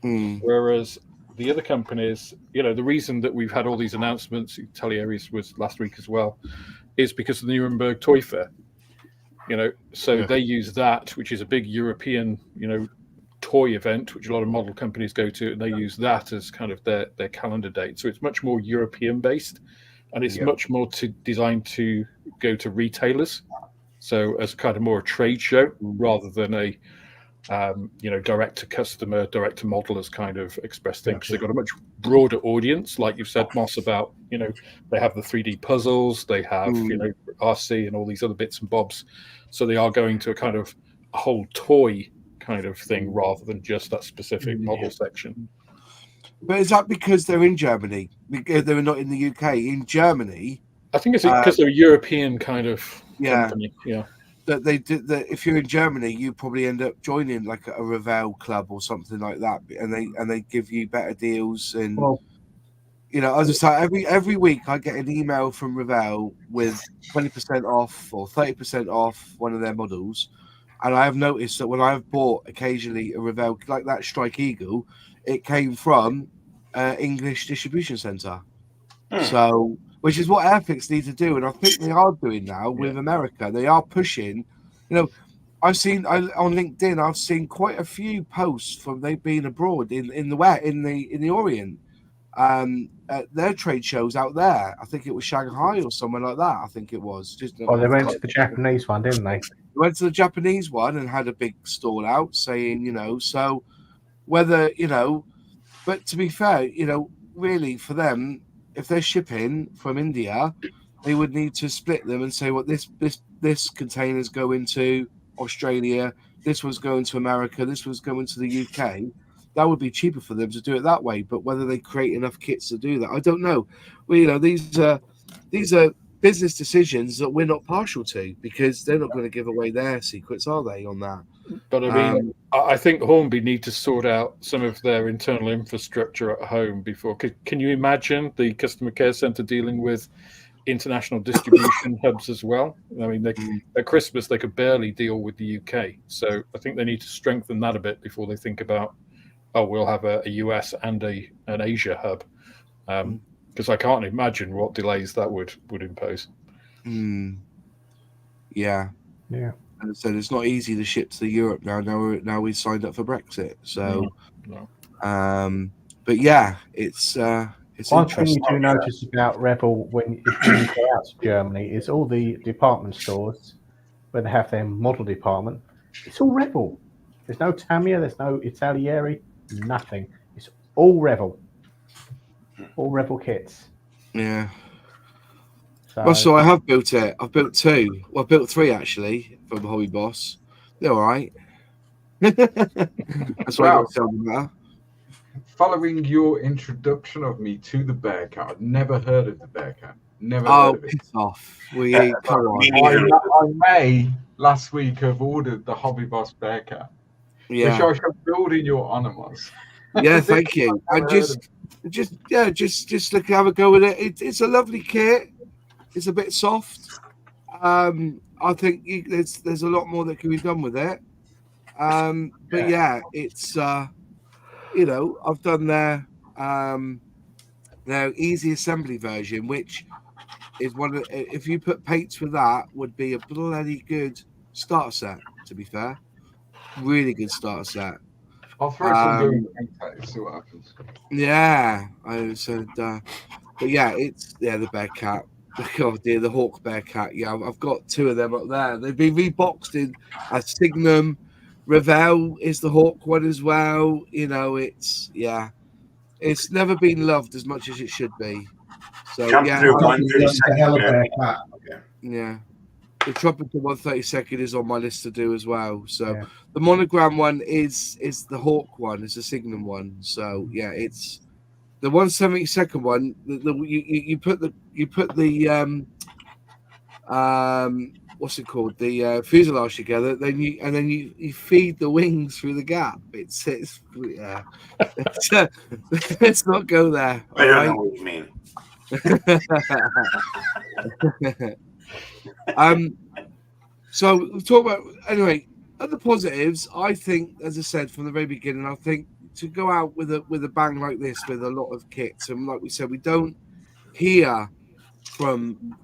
whereas the other companies, you know, the reason that we've had all these announcements, Taliere's was last week as well, is because of the Nuremberg Toy Fair. You know, so they use that, which is a big European, you know, toy event, which a lot of model companies go to, and they use that as kind of their calendar date. So it's much more European based, and it's much more designed to go to retailers. So as kind of more a trade show rather than a you know, direct to customer, direct to modelers kind of express thing, because they've got a much broader audience, like you've said, Moss, about, you know, they have the 3D puzzles, they have you know, RC and all these other bits and bobs, so they are going to a kind of a whole toy kind of thing rather than just that specific model section. But is that because they're in Germany? Because they're not in the UK? In Germany, I think it's because they're a European kind of company. That they did that. If you're in Germany, you probably end up joining like a Revell club or something like that, and they give you better deals. And you know, as I say, every week I get an email from Revell with 20% off or 30% off one of their models, and I have noticed that when I have bought occasionally a Revell like that Strike Eagle, it came from English distribution centre. So, which is what Airfix need to do, and I think they are doing now with America. They are pushing. You know, I've seen on LinkedIn, I've seen quite a few posts from they being abroad in the Orient, at their trade shows out there. I think it was Shanghai or somewhere like that. I think it was just. Oh, they went to the Japanese one, didn't they? They went to the Japanese one and had a big stall out, saying, you know, so whether, you know, but to be fair, you know, really for them, if they're shipping from India, they would need to split them and say, well, this container's going to Australia, this was going to America, this was going to the UK. That would be cheaper for them to do it that way. But whether they create enough kits to do that, I don't know. Well, you know, these are business decisions that we're not partial to, because they're not going to give away their secrets, are they, on that? But I mean, I think Hornby need to sort out some of their internal infrastructure at home before. Can you imagine the customer care center dealing with international distribution hubs as well? I mean, at Christmas they could barely deal with the UK, so I think they need to strengthen that a bit before they think about, oh, we'll have a US and an Asia hub, because I can't imagine what delays that would impose. Yeah. And so it's not easy to ship to Europe now. Now we signed up for Brexit. So, but yeah, it's one thing you do notice about Revell when you go out to Germany is all the department stores where they have their model department. It's all Revell. There's no Tamiya. There's no Italiere. Nothing. It's all Revell. All Revell kits. Yeah. So I have built it. I've built 2. Well, I built 3 actually from Hobby Boss. They're all right. That's why I got to tell them that. Following your introduction of me to the Bearcat, I'd never heard of the Bearcat. Never heard of it. Piss off. Come I on. may last week have ordered the Hobby Boss Bearcat. Yeah. Which I shall build in your honor, Moss. Yeah, thank you. And just look, have a go with it. It's a lovely kit. It's a bit soft. I think there's a lot more that can be done with it. But yeah, it's you know, I've done their easy assembly version, which is one of, if you put paints for that, would be a bloody good starter set. To be fair, really good starter set. I'll throw some blue paint at it, see what happens. Yeah, I said, but yeah, it's the Bearcat. Oh dear, the Hawk Bearcat. Yeah, I've got 2 of them up there. They've been reboxed in a Signum. Revell is the Hawk one as well. You know, it's never been loved as much as it should be. So yeah, the Trumpet 132nd is on my list to do as well. So the monogram one is the Hawk one. It's a Signum one. So yeah, it's the 172nd one. You put the what's it called? The fuselage together. Then you feed the wings through the gap. It's yeah. Let's not go there. I don't know what you mean. So we'll talk about anyway. At the positives, I think, as I said from the very beginning, I think to go out with a bang like this with a lot of kits, and like we said, we don't hear from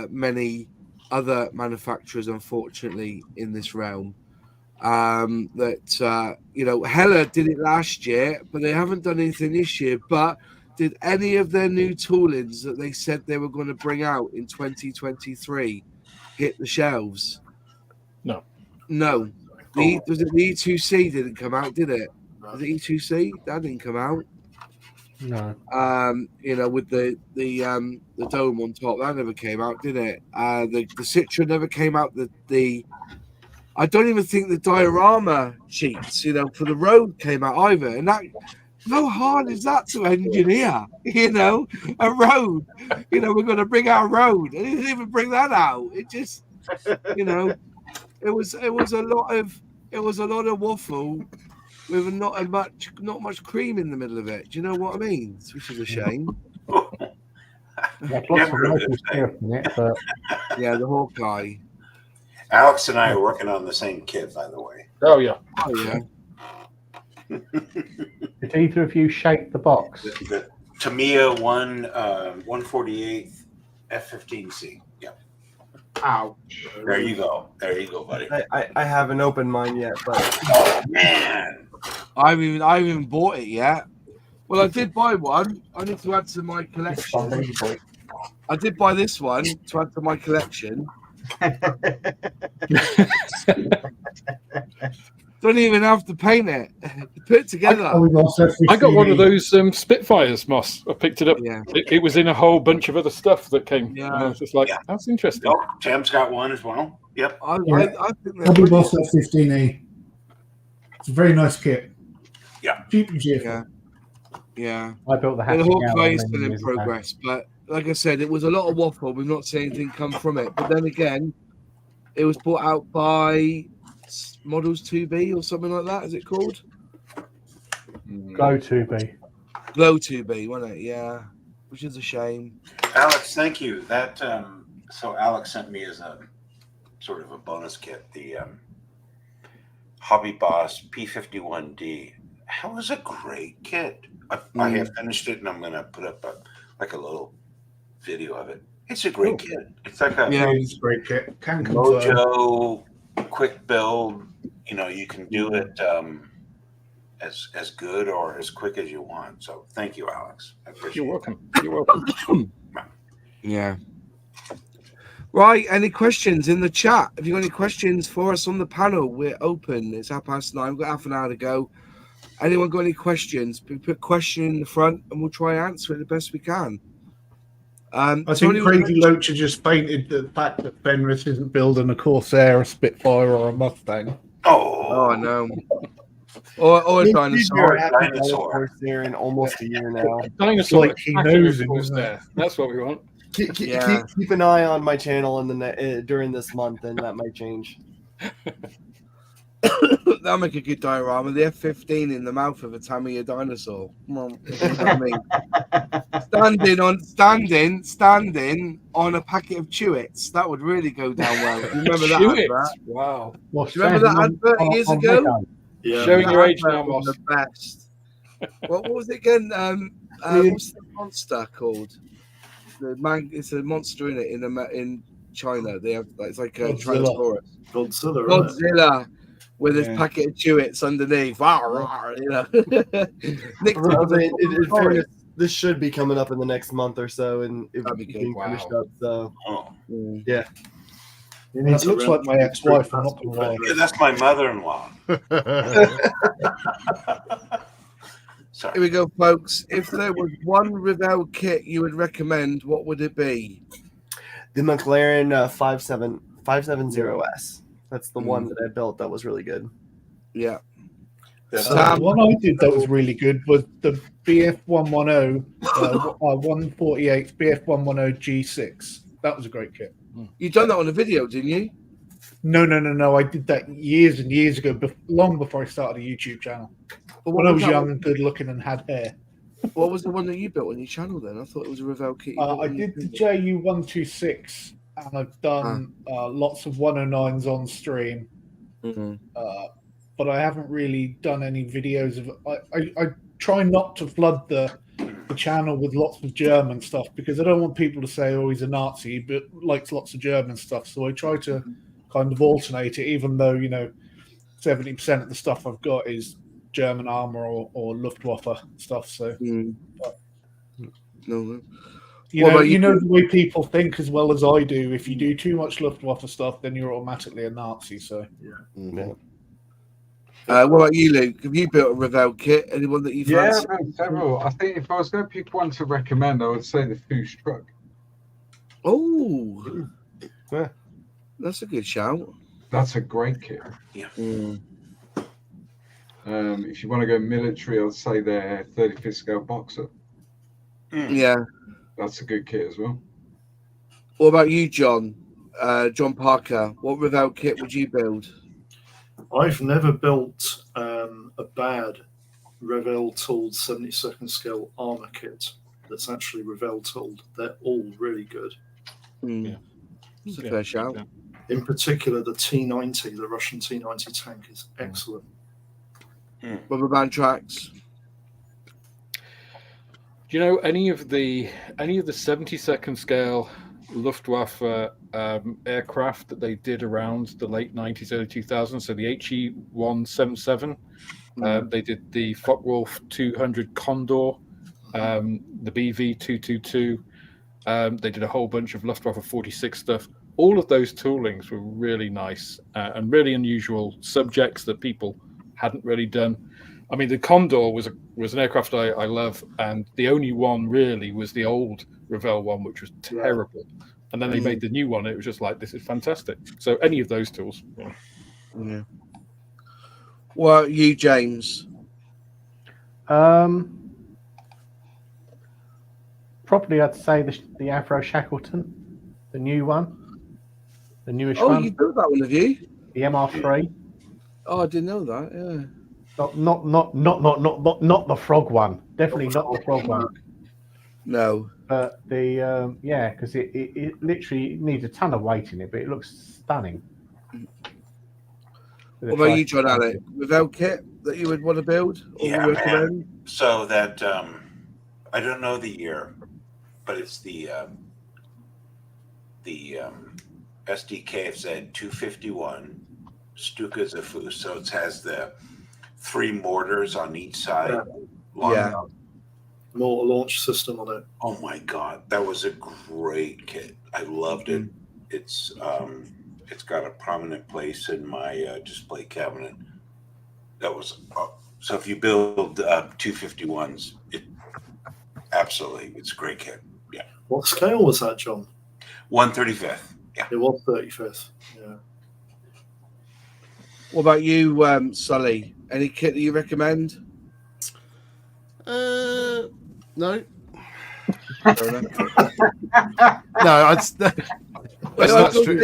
many other manufacturers, unfortunately, in this realm. Hella did it last year, but they haven't done anything this year. But did any of their new toolings that they said they were going to bring out in 2023 hit the shelves? No. Was it the E2C didn't come out, did it? Was it E2C? That didn't come out. No. With the dome on top, that never came out, did it? The Citra never came out. I don't even think the diorama sheets, for the road came out either. And that, how hard is that to engineer? A road. We're going to bring our road. I didn't even bring that out. It just, it was a lot of waffle with not much cream in the middle of it. Do you know what I mean? Which is a shame. Yeah, the Hawkeye. Alex and I are working on the same kit, by the way. Oh yeah. Did either of you shake the box? The Tamiya 148 F15C. Yeah. Ouch. There you go, buddy. I haven't opened mine yet, but oh man, I haven't even bought it yet. Well, I did buy one. I need to add to my collection. I did buy this one to add to my collection. Don't even have to paint it. Put it together. I got one of those Spitfires, Moss. I picked it up. Yeah. It was in a whole bunch of other stuff that came. Yeah. And I was just like, that's interesting. Oh, Tam's got one as well. Yep. I think Hobby Boss F15E. It's a very nice kit. Yeah. Cheap and cheerful. Yeah. I built the The Hawkeye is still in progress, but like I said, it was a lot of waffle. We've not seen anything come from it. But then again, it was brought out by Models 2B or something like that. Is it called? Glow 2B. Glow 2B, wasn't it? Yeah. Which is a shame. Alex, thank you. That so Alex sent me as a sort of a bonus kit the Hobby Boss P51D. That was a great kit. I have finished it, and I'm going to put up a little video of it. It's a great kit. It's like it's a great kit. Can Mojo quick build. You can do it as good or as quick as you want. So thank you, Alex. I appreciate You're welcome. You're welcome. Yeah. Right. Any questions in the chat? Have you got any questions for us on the panel? We're open. It's 9:30. We've got half an hour to go. Anyone got any questions? Put a question in the front, and we'll try and answer it the best we can. I think Crazy Loacher just painted the fact that Fenris isn't building a Corsair, a Spitfire, or a Mustang. Oh, I know. Or a dinosaur. Corsair in almost a year now. Dinosaur. Like he knows it, isn't there. That's what we want. Keep an eye on my channel during this month, and that might change. That'll make a good diorama. The F-15 in the mouth of a Tamiya dinosaur. Come on. You know what I mean? Standing on a packet of Chewits. That would really go down well. Do you remember that advert? Wow. Do you remember that advert years ago? Yeah. Showing your age now, Moss. The best. What was it again? What's the monster called? It's a monster in it in China. They have it's like a Tyrannosaurus. Godzilla. With his packet of Chewits underneath. This should be coming up in the next month or so, and it will be finished up. So, yeah. It looks like my ex-wife. I'm not gonna lie. Yeah, that's my mother-in-law. Sorry. Here we go, folks. If there was one Revell kit you would recommend, what would it be? The McLaren 570S. That's the one that I built that was really good. Yeah. The one I did that was really good was the BF110 148 BF110 G6. That was a great kit. You done that on a video, didn't you? No. I did that years and years ago, long before I started a YouTube channel. When I was young and good looking and had hair. What was the one that you built on your channel then? I thought it was a Revell kit. I did the JU126, and I've done lots of 109s on stream. But I haven't really done any videos of it. I try not to flood the channel with lots of German stuff because I don't want people to say, oh, he's a Nazi, but likes lots of German stuff. So I try to kind of alternate it, even though, 70% of the stuff I've got is German armor or Luftwaffe stuff. So, no. You know the way people think as well as I do. If you do too much Luftwaffe stuff, then you're automatically a Nazi. So, what about you, Luke? Have you built a Revell kit? Anyone that you've I've built several. I think if I was going to pick one to recommend, I would say the Foos truck. Oh, that's a good shout. That's a great kit. Yeah. If you want to go military, I'd say their 35th scale boxer. Yeah, that's a good kit as well. What about you, John? John Parker, what Revell kit would you build? I've never built a bad Revell tooled 72nd scale armor kit that's actually Revell tooled. They're all really good. It's a fair shout. In particular, the T90, the Russian T90 tank, is excellent. Rubber band tracks. Do you know any of the 72nd scale Luftwaffe aircraft that they did around the late 90s, early 2000s? So the HE-177, they did the Focke-Wulf 200 Condor, the BV-222. They did a whole bunch of Luftwaffe 46 stuff. All of those toolings were really nice and really unusual subjects that people hadn't really done. I mean, the Condor was an aircraft I love, and the only one really was the old Revell one, which was terrible. And then they made the new one. And it was just like, this is fantastic. So any of those tools. Yeah. Well, you, James. Probably I'd say the Avro Shackleton, the new one, the newest one. one. Oh, you built that one, have you? The MR3. Oh, I didn't know that. Yeah. Not the frog one. Definitely not the frog one. No. But the because it literally needs a ton of weight in it, but it looks stunning. What about you, John Alec? Revell kit that you would want to build? Or recommend? So that I don't know the year, but it's the SDKFZ 251 Stuka Zafus. So it has the 3 mortars on each side. Mortar launch system on it. Oh my god, that was a great kit. I loved it. It's got a prominent place in my display cabinet. That was so. If you build 251s, it's a great kit. Yeah. What scale was that, John? 1/35. Yeah. It was 35th. Yeah. What about you, Sully? Any kit that you recommend? No. No, that's not true.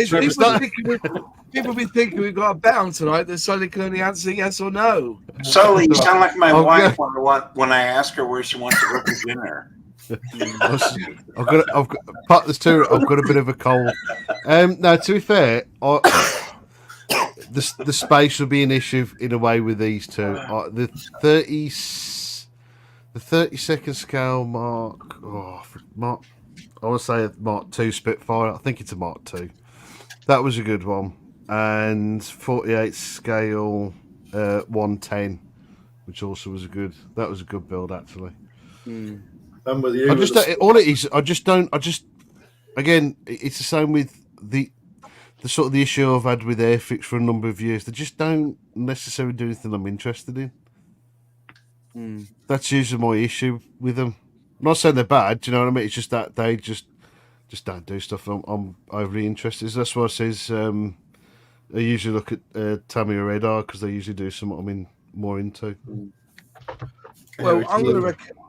People be thinking we've got a bet on tonight that Sully can only answer yes or no. Sully, you sound like my wife when I ask her where she wants to go for dinner. I've got part this too. I've got a bit of a cold. No, to be fair, the space will be an issue in a way with these two. The 32nd scale Mark. I want to say Mark II Spitfire. I think it's a Mark II. That was a good one. And 48 scale 110, which also was a good build actually. And with you, again, it's the same with the sort of the issue I've had with Airfix for a number of years. They just don't necessarily do anything I'm interested in. That's usually my issue with them. I'm not saying they're bad, do you know what I mean? It's just that they just don't do stuff I'm overly interested in. That's why I says I usually look at Tamiya Radar because they usually do something I'm more into. Well, I'm going to recommend.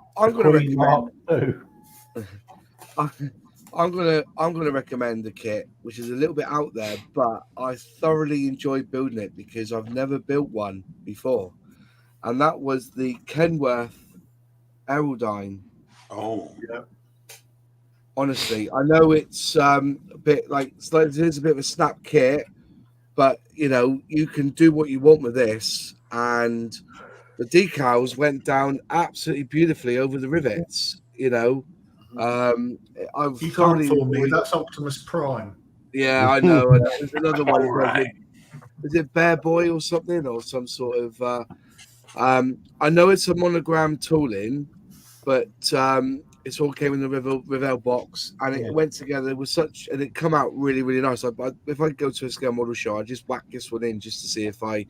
I'm gonna recommend a kit which is a little bit out there, but I thoroughly enjoyed building it because I've never built one before, and that was the Kenworth Aerodyne. Oh, Yeah. Honestly, I know it's a bit like it is a bit of a snap kit, but you know you can do what you want with this, and the decals went down absolutely beautifully over the rivets. You know, I've You can't thoroughly fool me. enjoyed. That's Optimus Prime. Yeah, I know. There's another one. all right. Is it Bear Boy or something, or some sort of? I know it's a monogram tooling, but it's all came in the Revell box, and it went together with such, and it come out really, really nice. If I go to a scale model show, I just whack this one in just to see if I,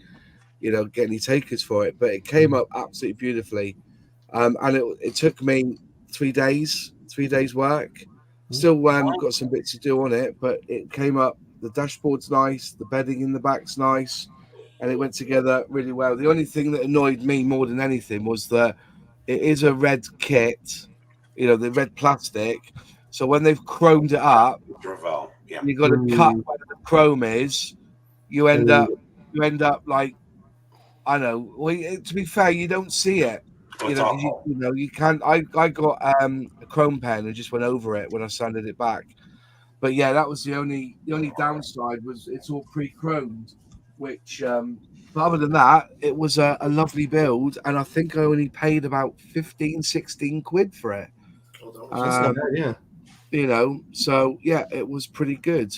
get any takers for it. But it came up absolutely beautifully, and it took me 3 days work. Still got some bits to do on it, but it came up. The dashboard's nice, the bedding in the back's nice, and it went together really well. The only thing that annoyed me more than anything was that it is a red kit, the red plastic. So when they've chromed it up, Revell. Yeah. you've got to cut where the chrome is. You end up like, I don't know. Well, to be fair, you don't see it. It's awful. You can't. I got a chrome pen and just went over it when I sanded it back. But yeah, that was the only downside was it's all pre-chromed, which. But other than that, it was a lovely build, and I think I only paid about 15, 16 quid for it. That's not bad, yeah. So yeah, it was pretty good.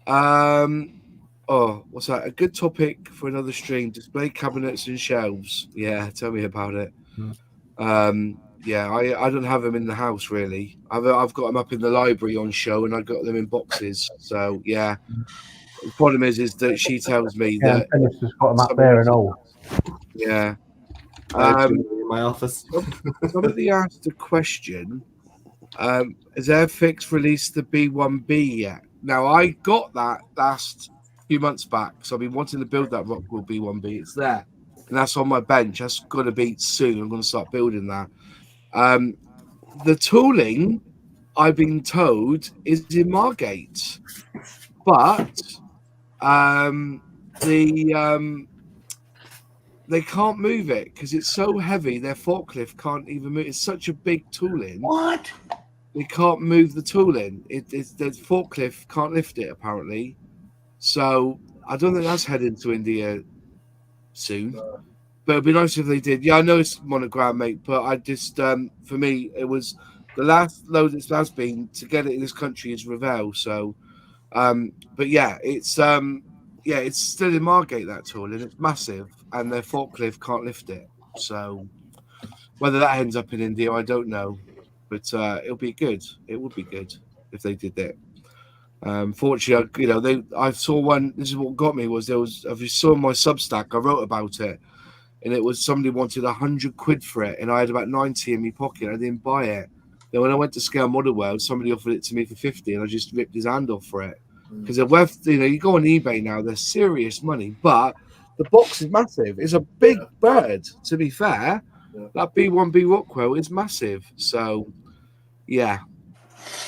What's that? A good topic for another stream: display cabinets and shelves. Yeah, tell me about it. Yeah, I don't have them in the house really. I've got them up in the library on show, and I got them in boxes. So yeah. The problem is that she tells me that Dennis has got them up there and all. Yeah. In my office. Somebody asked a question. Has Airfix released the B1B yet? Now, I got that last few months back, so I've been wanting to build that Rockwell B1B. It's there, and that's on my bench. That's got to be soon. I'm going to start building that. The tooling, I've been told, is in Margate, but they can't move it because it's so heavy. Their forklift can't even move. It's such a big tooling. What? They can't move the tooling. The forklift can't lift it apparently. So I don't think that's heading to India soon. But it'd be nice if they did. Yeah, I know it's monogram, mate. But I just, for me, it was the last load it's has been to get it in this country is Revell. So, but yeah, it's still in Margate, that tool, and it's massive, and their forklift can't lift it. So whether that ends up in India, I don't know, but it'll be good. It would be good if they did that. Fortunately, I saw one. This is what got me was if you saw my Substack, I wrote about it, and it was somebody wanted 100 quid for it, and I had about 90 in my pocket. I didn't buy it. Then when I went to Scale Model World, somebody offered it to me for 50, and I just ripped his hand off for it. Because you go on eBay now, they're serious money, but the box is massive. It's a big bird, to be fair. Yeah. That B1B Rockwell is massive. So, yeah.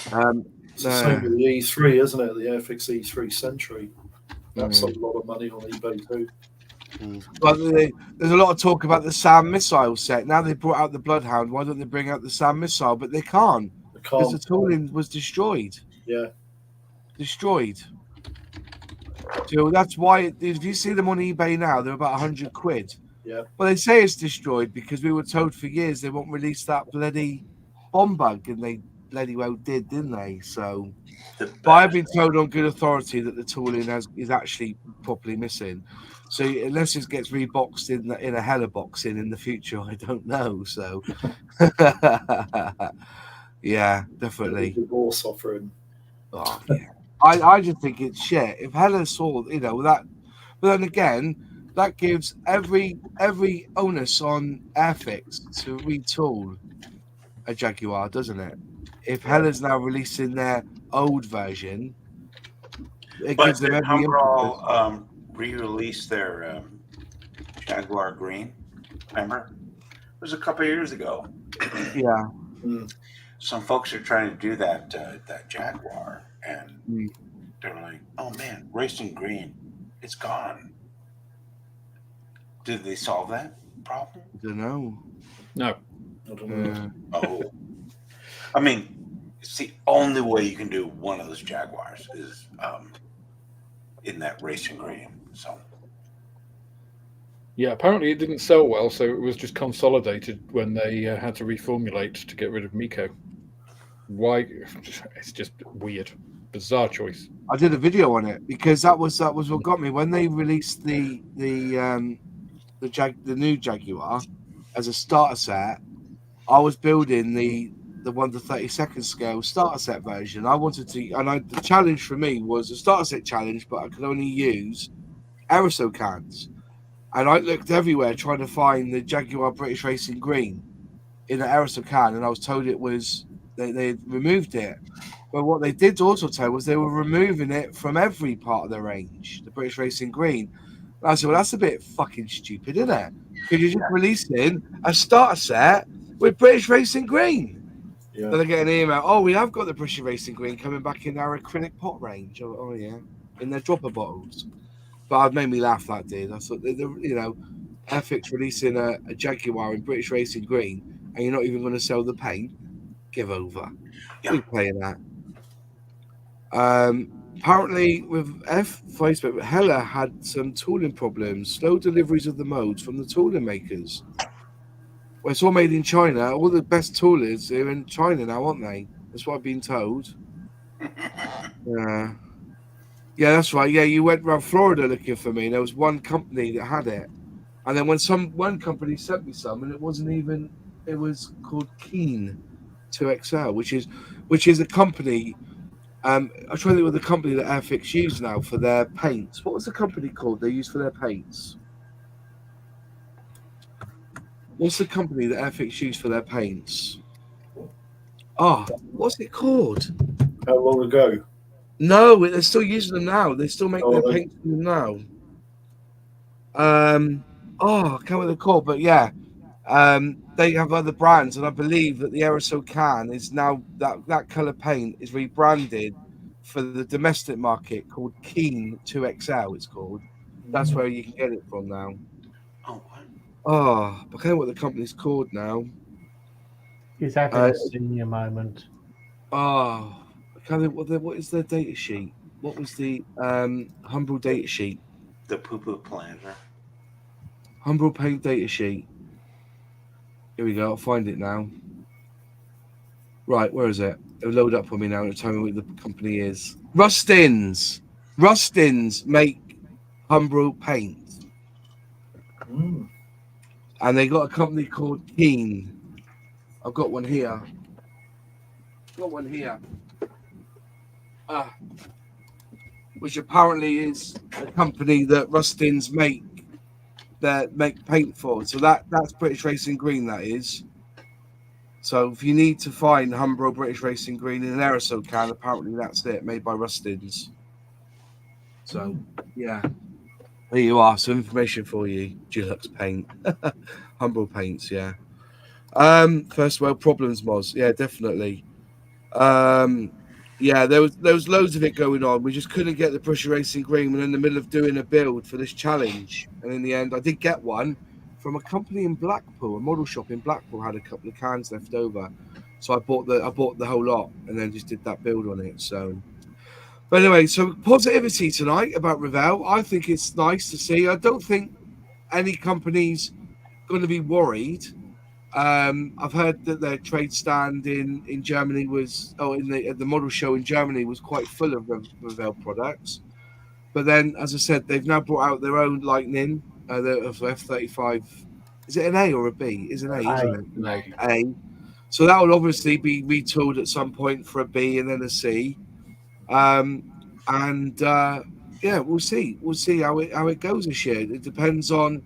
It's the same with the E3, isn't it? The Airfix E3 Century. That's a lot of money on eBay too. But there's a lot of talk about the SAM missile set. Now they brought out the Bloodhound. Why don't they bring out the SAM missile? But they can't. Because the tooling was destroyed. Yeah. Destroyed. So that's why if you see them on eBay now, they're about 100 quid. Yeah. Well, they say it's destroyed because we were told for years they won't release that bloody bomb bug, and they bloody well did, didn't they? So, but I've been told on good authority that the tooling is actually properly missing. So unless it gets reboxed in a hella boxing in the future, I don't know. So, yeah, definitely. Divorce offering. Oh, yeah. I just think it's shit. If Helen saw, that, but then again, that gives every onus on Airfix to retool a Jaguar, doesn't it? If Helen's now releasing their old version, it gives them every Humbrol re-released their Jaguar Green. Remember? It was a couple of years ago. Yeah. some folks are trying to do that that Jaguar, and they're like, "Oh man, racing green, it's gone." Did they solve that problem? I don't know. No. I don't know. Oh, I mean, it's the only way you can do one of those Jaguars is in that racing green. So Yeah, apparently it didn't sell well, so it was just consolidated when they had to reformulate to get rid of Miko. Why? It's just weird, bizarre choice. I did a video on it because that was what got me when they released the new Jaguar as a starter set. I was building the 1 to 32nd scale starter set version. I wanted to, and the challenge for me was a starter set challenge, but I could only use aerosol cans. And I looked everywhere trying to find the Jaguar British Racing Green in an aerosol can, and I was told it was they removed it. But what they did also tell was they were removing it from every part of the range, the British Racing Green. And I said, well, that's a bit fucking stupid, isn't it? Because you're just releasing a starter set with British Racing Green. Yeah. Then I get an email, oh, we have got the British Racing Green coming back in our acrylic pot range. Oh yeah, in their dropper bottles. But it made me laugh, that did. I thought, Airfix releasing a Jaguar in British Racing Green, and you're not even going to sell the paint? Give over. Yeah. We're playing that. Apparently, with Facebook, Hella had some tooling problems, slow deliveries of the modes from the tooling makers. Well, it's all made in China. All the best toolers are in China now, aren't they? That's what I've been told. Yeah, that's right. Yeah, you went around Florida looking for me, and there was one company that had it. And then when one company sent me some, and it wasn't even. It was called Keen 2XL, which is a company. I'm trying to think of the company that Airfix use now for their paints. What was the company called they use for their paints? What's the company that Airfix use for their paints? Oh, what's it called? How long ago? No, they're still using them now. They still make their paints for them now. I can't remember the call, but yeah. They have other brands, and I believe that the aerosol can is now that color paint is rebranded for the domestic market called Keen 2XL. It's called. That's where you can get it from now. Oh, I can't know what the company's called now. He's having a senior moment. Oh, I can't think what is their data sheet? What was the Humbrol data sheet? The poo-poo planner. Humbrol paint data sheet. Here we go. I'll find it now. Right, where is it? It'll load up on me now and tell me what the company is. Rustins. Rustins make Humbrol paint. And they got a company called Keen. I've got one here. Which apparently is a company that Rustins make paint for. So that's British Racing Green, that is. So if you need to find Humbrol British Racing Green in an aerosol can, apparently that's it, made by Rustins. So yeah, there you are. Some information for you. Dulux paint, Humbrol paints. Yeah. First world problems, Moz. Yeah, definitely. Yeah, there was loads of it going on. We just couldn't get the British Racing Green. We're in the middle of doing a build for this challenge, and in the end, I did get one from a company in Blackpool. A model shop in Blackpool had a couple of cans left over, so I bought the whole lot, and then just did that build on it. So, but anyway, so positivity tonight about Revell. I think it's nice to see. I don't think any company's going to be worried. I've heard that their trade stand in Germany was, the model show in Germany was quite full of Revell products. But then, as I said, they've now brought out their own Lightning, the F-35. Is it an A or a B? It's an A, isn't it? No. A. So that will obviously be retooled at some point for a B and then a C. Yeah, we'll see. We'll see how it goes this year. It depends on,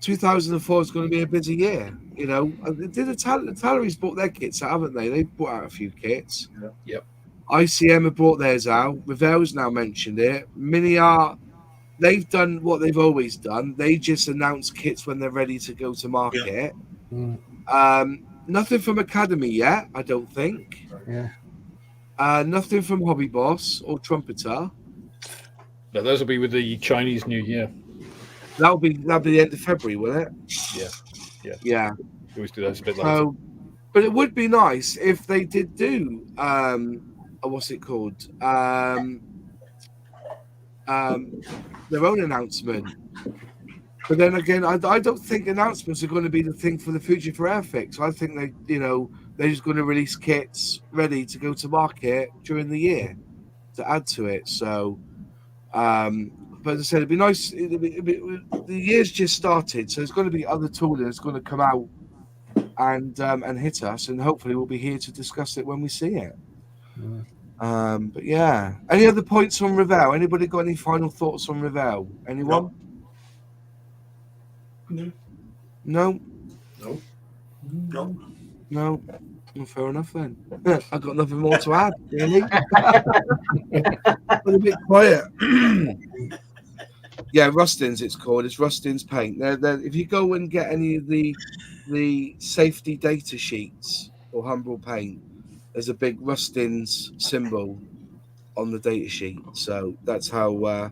2004 is going to be a busy year. The Talleries bought their kits out, haven't they? They've brought out a few kits. Yeah. Yep. ICM have brought theirs out. Revell's now mentioned it. Mini Art, they've done what they've always done. They just announce kits when they're ready to go to market. Nothing from Academy yet, I don't think. Yeah. Nothing from Hobby Boss or Trumpeter. No, those will be with the Chinese New Year. That'll be the end of February, will it? Yeah. Yeah. We always do those a bit later. But it would be nice if they did do what's it called? Their own announcement. But then again, I don't think announcements are going to be the thing for the future for Airfix. I think they're just going to release kits ready to go to market during the year to add to it. So, but as I said, it'd be nice. The year's just started, so there's going to be other tooling that's going to come out and hit us, and hopefully we'll be here to discuss it when we see it. But yeah, any other points on Revell? Anybody got any final thoughts on Revell? Anyone? No. Well, fair enough then. I've got nothing more to add, really. A bit quiet. Yeah, Rustin's it's called. It's Rustin's Paint. If you go and get any of the safety data sheets for Humbrol Paint, there's a big Rustin's symbol on the data sheet. So that's how.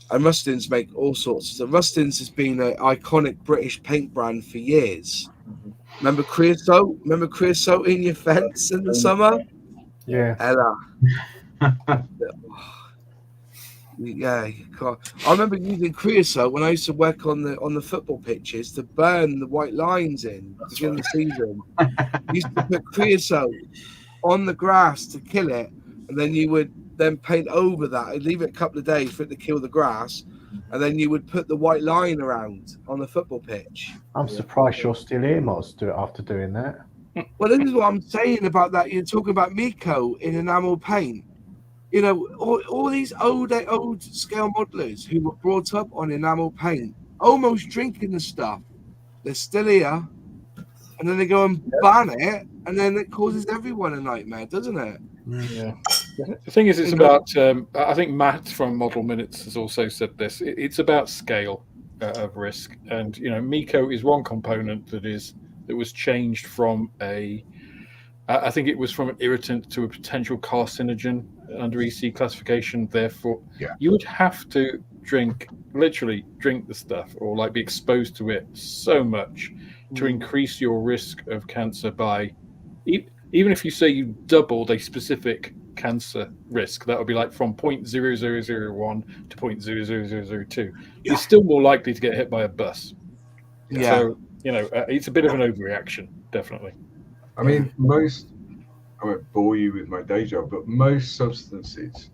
And Rustin's make all sorts. So Rustin's has been an iconic British paint brand for years. Remember creosote? Remember creosote in your fence in the summer? Yeah. Ella. Yeah, you can't. I remember using creosote when I used to work on the football pitches to burn the white lines in during the season. You used to put creosote on the grass to kill it, and then you would then paint over that and leave it a couple of days for it to kill the grass, and then you would put the white line around on the football pitch. I'm surprised you're still here, Moz, after doing that. Well, this is what I'm saying about that. You're talking about Miko in enamel paint. You know, all these old scale modelers who were brought up on enamel paint, almost drinking the stuff. They're still here, and then they go and ban it, and then it causes everyone a nightmare, doesn't it? Yeah. The thing is, it's about. I think Matt from Model Minutes has also said this. It's about scale of risk, and Miko is one component that was changed from I think it was from an irritant to a potential carcinogen under EC classification. Therefore, you would have to literally drink the stuff, or like be exposed to it so much to increase your risk of cancer by, even if you say you doubled a specific cancer risk, that would be like from 0.0001 to 0.00002. You're still more likely to get hit by a bus. Yeah. So, it's a bit of an overreaction, definitely. I mean, I won't bore you with my day job, but most substances,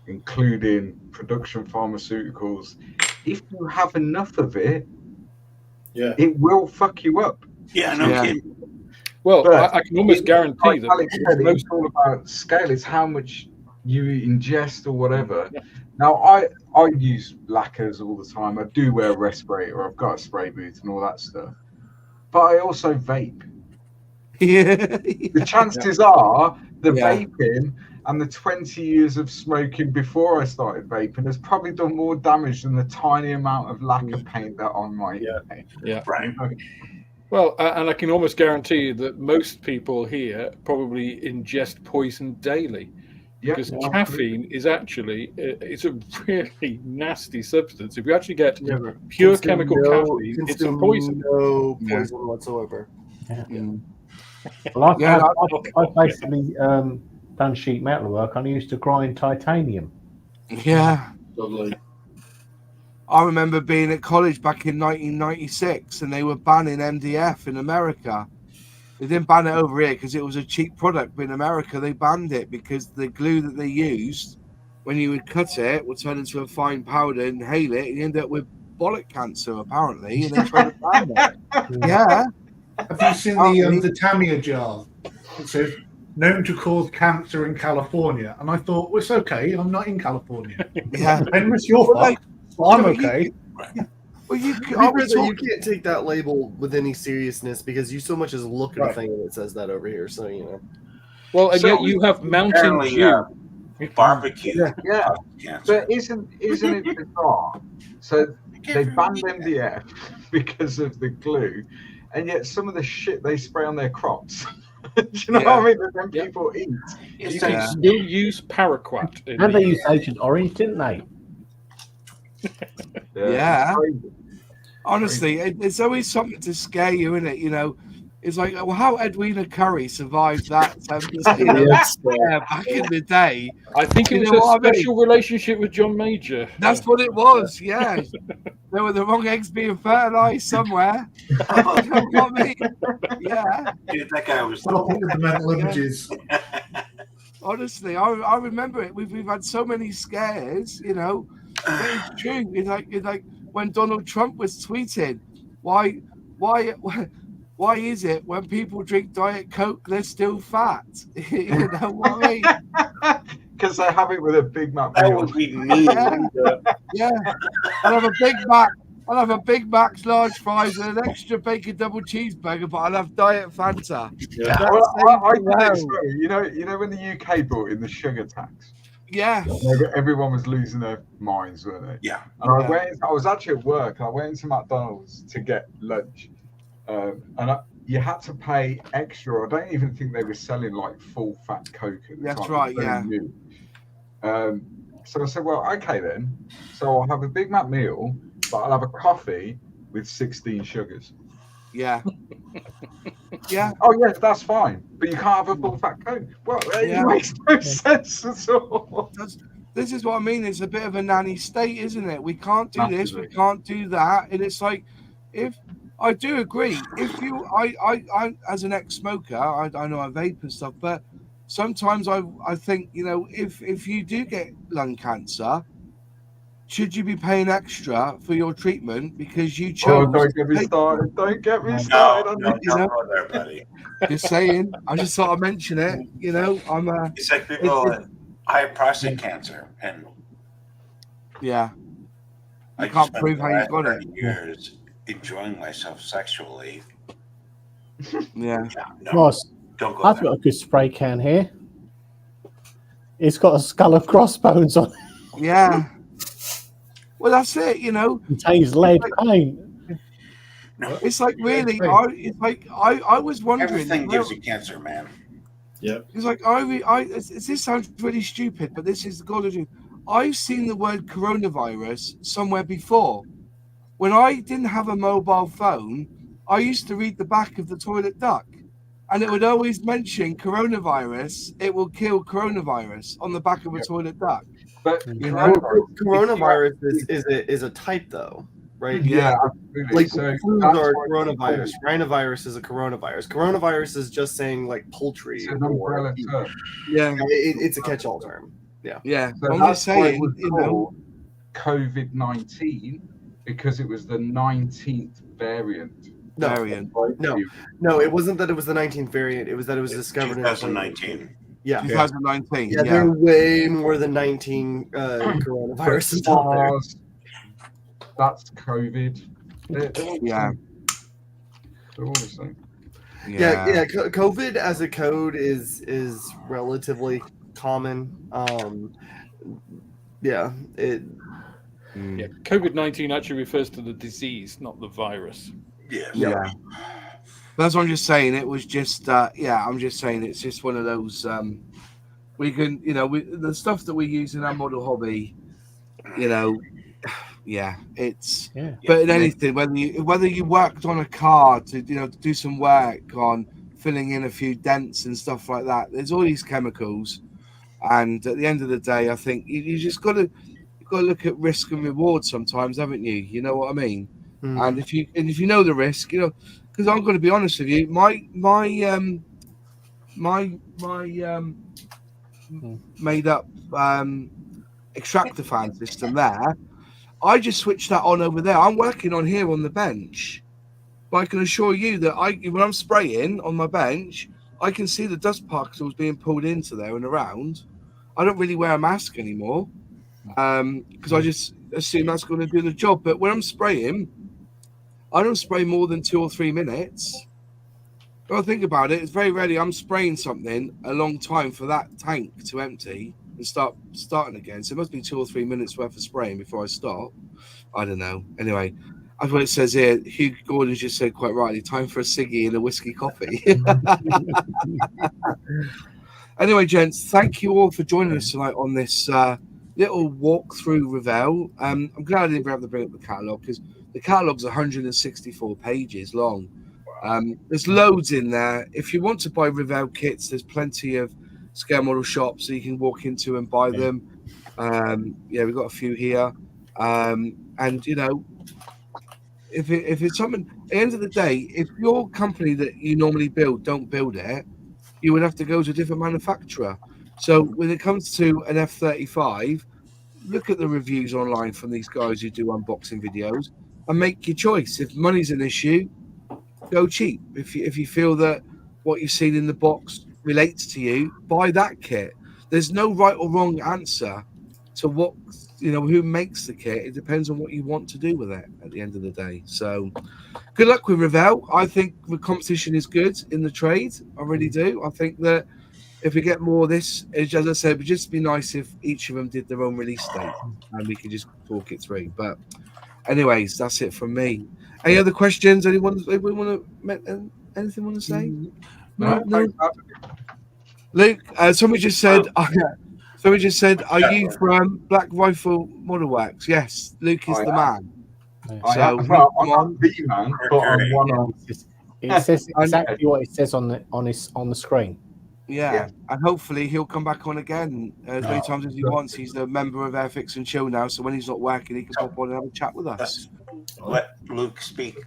including production pharmaceuticals, if you have enough of it, it will fuck you up. Yeah, no kidding. Well, I can almost guarantee that Alex said, it's all about scale. It's how much you ingest or whatever. Now, I use lacquers all the time. I do wear a respirator. I've got a spray booth and all that stuff. But I also vape. The chances are the vaping and the 20 years of smoking before I started vaping has probably done more damage than the tiny amount of lacquer paint that on my paint. Yeah. Right. Well, and I can almost guarantee you that most people here probably ingest poison daily, because caffeine is actually it's a really nasty substance. If you actually get pure chemical caffeine, it's a poison. No poison whatsoever. Well, I've basically done sheet metal work, and I used to grind titanium. Yeah. Lovely. I remember being at college back in 1996, and they were banning MDF in America. They didn't ban it over here because it was a cheap product, but in America they banned it because the glue that they used, when you would cut it, would turn into a fine powder, inhale it, and you end up with bollock cancer, apparently, and they tried to ban it. Yeah. Have you seen the Tamiya jar? It says, known to cause cancer in California. And I thought, well, it's okay, I'm not in California. Yeah. And it's your fault. Well, I'm okay. You can't take that label with any seriousness because you so much as look at a thing that says that over here. So, Well, and yet you have Mountain Dew. Barbecue. Yeah. But isn't it bizarre? So they banned MDF because of the glue, and yet some of the shit they spray on their crops. Do you know what I mean? That when people eat, you can still use paraquat. And they used Agent Orange, didn't they? Yeah. Honestly, it's always something to scare you, isn't it? You know, it's like, well, how Edwina Curry survived that back in the day. I think it was a special relationship with John Major. That's what it was, yeah. There were the wrong eggs being fertilized somewhere. You know what I mean? Yeah. Dude, that guy was the mental images. Honestly, I remember it. We've had so many scares, you know. But it's true. It's like when Donald Trump was tweeting, why is it when people drink Diet Coke they're still fat? You know what I mean? Because they have it with a Big Mac. That would be me. Yeah. I'll have a Big Mac. I'll have a Big Mac's large fries and an extra bacon double cheeseburger, but I'll have Diet Fanta. Yeah. Well, I think so. You know when the UK brought in the sugar tax. Yeah. Everyone was losing their minds, weren't they? Yeah. And I was actually at work. And I went into McDonald's to get lunch, you had to pay extra. I don't even think they were selling like full fat Coke at the That's time. right. Yeah. So I said, well, okay then. So I'll have a Big Mac meal, but I'll have a coffee with 16 sugars. Yeah. Yeah. Oh, yes, that's fine. But you can't have a full fat Coke. Well, it makes no sense at all. This is what I mean. It's a bit of a nanny state, isn't it? We can't do this. We can't do that. And it's like, if I do agree, if you, I as an ex-smoker, I know I vape and stuff, but sometimes I think, you know, if you do get lung cancer, should you be paying extra for your treatment because you chose? Oh, don't get me started. Don't get me started. No, there, buddy. Just saying. I just thought I'd mention it. You know, It's like people. I have prostate cancer, and yeah, I can't prove how you got it. Years enjoying myself sexually. Yeah. No, Ross, don't go. I've got a good spray can here. It's got a skull and crossbones on it. Yeah. Well, that's it. You know, Contains lead paint. No, it's like really. I was wondering. Everything gives you cancer, man. Yeah. It's like this sounds really stupid, but this is the God of truth. I've seen the word coronavirus somewhere before. When I didn't have a mobile phone, I used to read the back of the toilet duck, and it would always mention coronavirus. It will kill coronavirus on the back of a toilet duck. But coronavirus is a type, though, right? Yeah, like so flus are coronavirus. Rhinovirus is a coronavirus. Coronavirus is just saying like poultry. It's an umbrella term. Yeah, it's a catch-all term. Yeah, yeah. So I'm that's just why it saying, was you know, called COVID-19 because it was the 19th variant. variant. No, it wasn't that it was the 19th variant. It was that it was discovered 2019. Yeah. 2019. Yeah, there are way more than 19 coronaviruses out there. That's COVID. Yeah. They're all the same. Yeah. COVID as a code is relatively common. Yeah, COVID-19 actually refers to the disease, not the virus. Yeah. That's what I'm just saying. It was just, I'm just saying it's just one of those. We can, you know, the stuff that we use in our model hobby, you know, it's. Yeah. But in anything, whether you worked on a car to, you know, to do some work on filling in a few dents and stuff like that, there's all these chemicals, and at the end of the day, I think you just got to look at risk and reward sometimes, haven't you? You know what I mean? Mm. And if you know the risk, you know, because I'm going to be honest with you, my made up extractor fan system there, I just switched that on over there. I'm working on here on the bench, but I can assure you that when I'm spraying on my bench, I can see the dust particles being pulled into there and around. I don't really wear a mask anymore because I just assume that's going to do the job. But when I'm spraying, I don't spray more than 2 or 3 minutes. Well, think about it. It's very rarely I'm spraying something a long time for that tank to empty and starting again. So it must be 2 or 3 minutes worth of spraying before I stop. I don't know. Anyway, That's what it says here. Hugh Gordon just said quite rightly, time for a ciggy and a whiskey coffee. Anyway, gents, thank you all for joining us tonight on this little walk through Revell. I'm glad I didn't have to bring up the catalogue because the catalogue's 164 pages long. There's loads in there. If you want to buy Revell kits, there's plenty of scale model shops that you can walk into and buy them. We've got a few here. And, you know, if it's something, at the end of the day, if your company that you normally build don't build it, you would have to go to a different manufacturer. So when it comes to an F-35, look at the reviews online from these guys who do unboxing videos and make your choice. If money's an issue, go cheap. If you feel that what you've seen in the box relates to you, buy that kit. There's no right or wrong answer to what, you know, who makes the kit. It depends on what you want to do with it at the end of the day. So good luck with Revell. I think the competition is good in the trade. I really do. I think that if we get more of this, as I said, it would just be nice if each of them did their own release date and we could just talk it through. But anyways, that's it from me. Any other questions? Anyone want to say? No. Luke, somebody just said, are you from Black Rifle Model Works? Yes, Luke is the man. I'm not the man, but I'm one of. It says exactly what it says on the screen. Yeah, and hopefully he'll come back on again as many times as he wants. He's a member of Airfix and Chill now, so when he's not working, he can pop on and have a chat with us. Let Luke speak.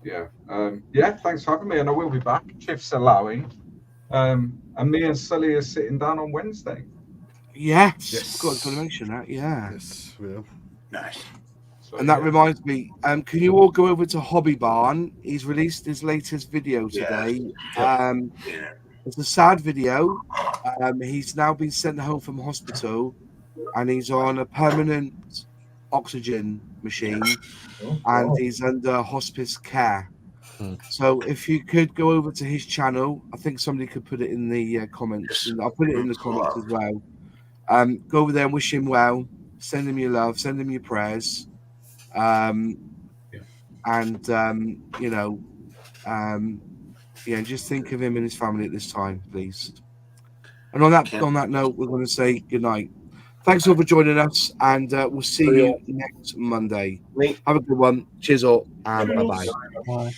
Yeah. Thanks for having me, and I will be back. Shifts allowing. And me and Sully are sitting down on Wednesday. Yes. Got to mention that. Yeah. Yes, we are. Nice. So, And that reminds me, can you all go over to Hobby Barn? He's released his latest video today. It's a sad video. He's now been sent home from hospital, and he's on a permanent oxygen machine, and he's under hospice care. So if you could go over to his channel, I think somebody could put it in the comments. And I'll put it in the comments as well. Go over there and wish him well. Send him your love. Send him your prayers. Just think of him and his family at this time, please. And on that note, we're going to say good night. Thanks all for joining us, and we'll see you next Monday. Have a good one. Cheers all, and bye-bye. Bye.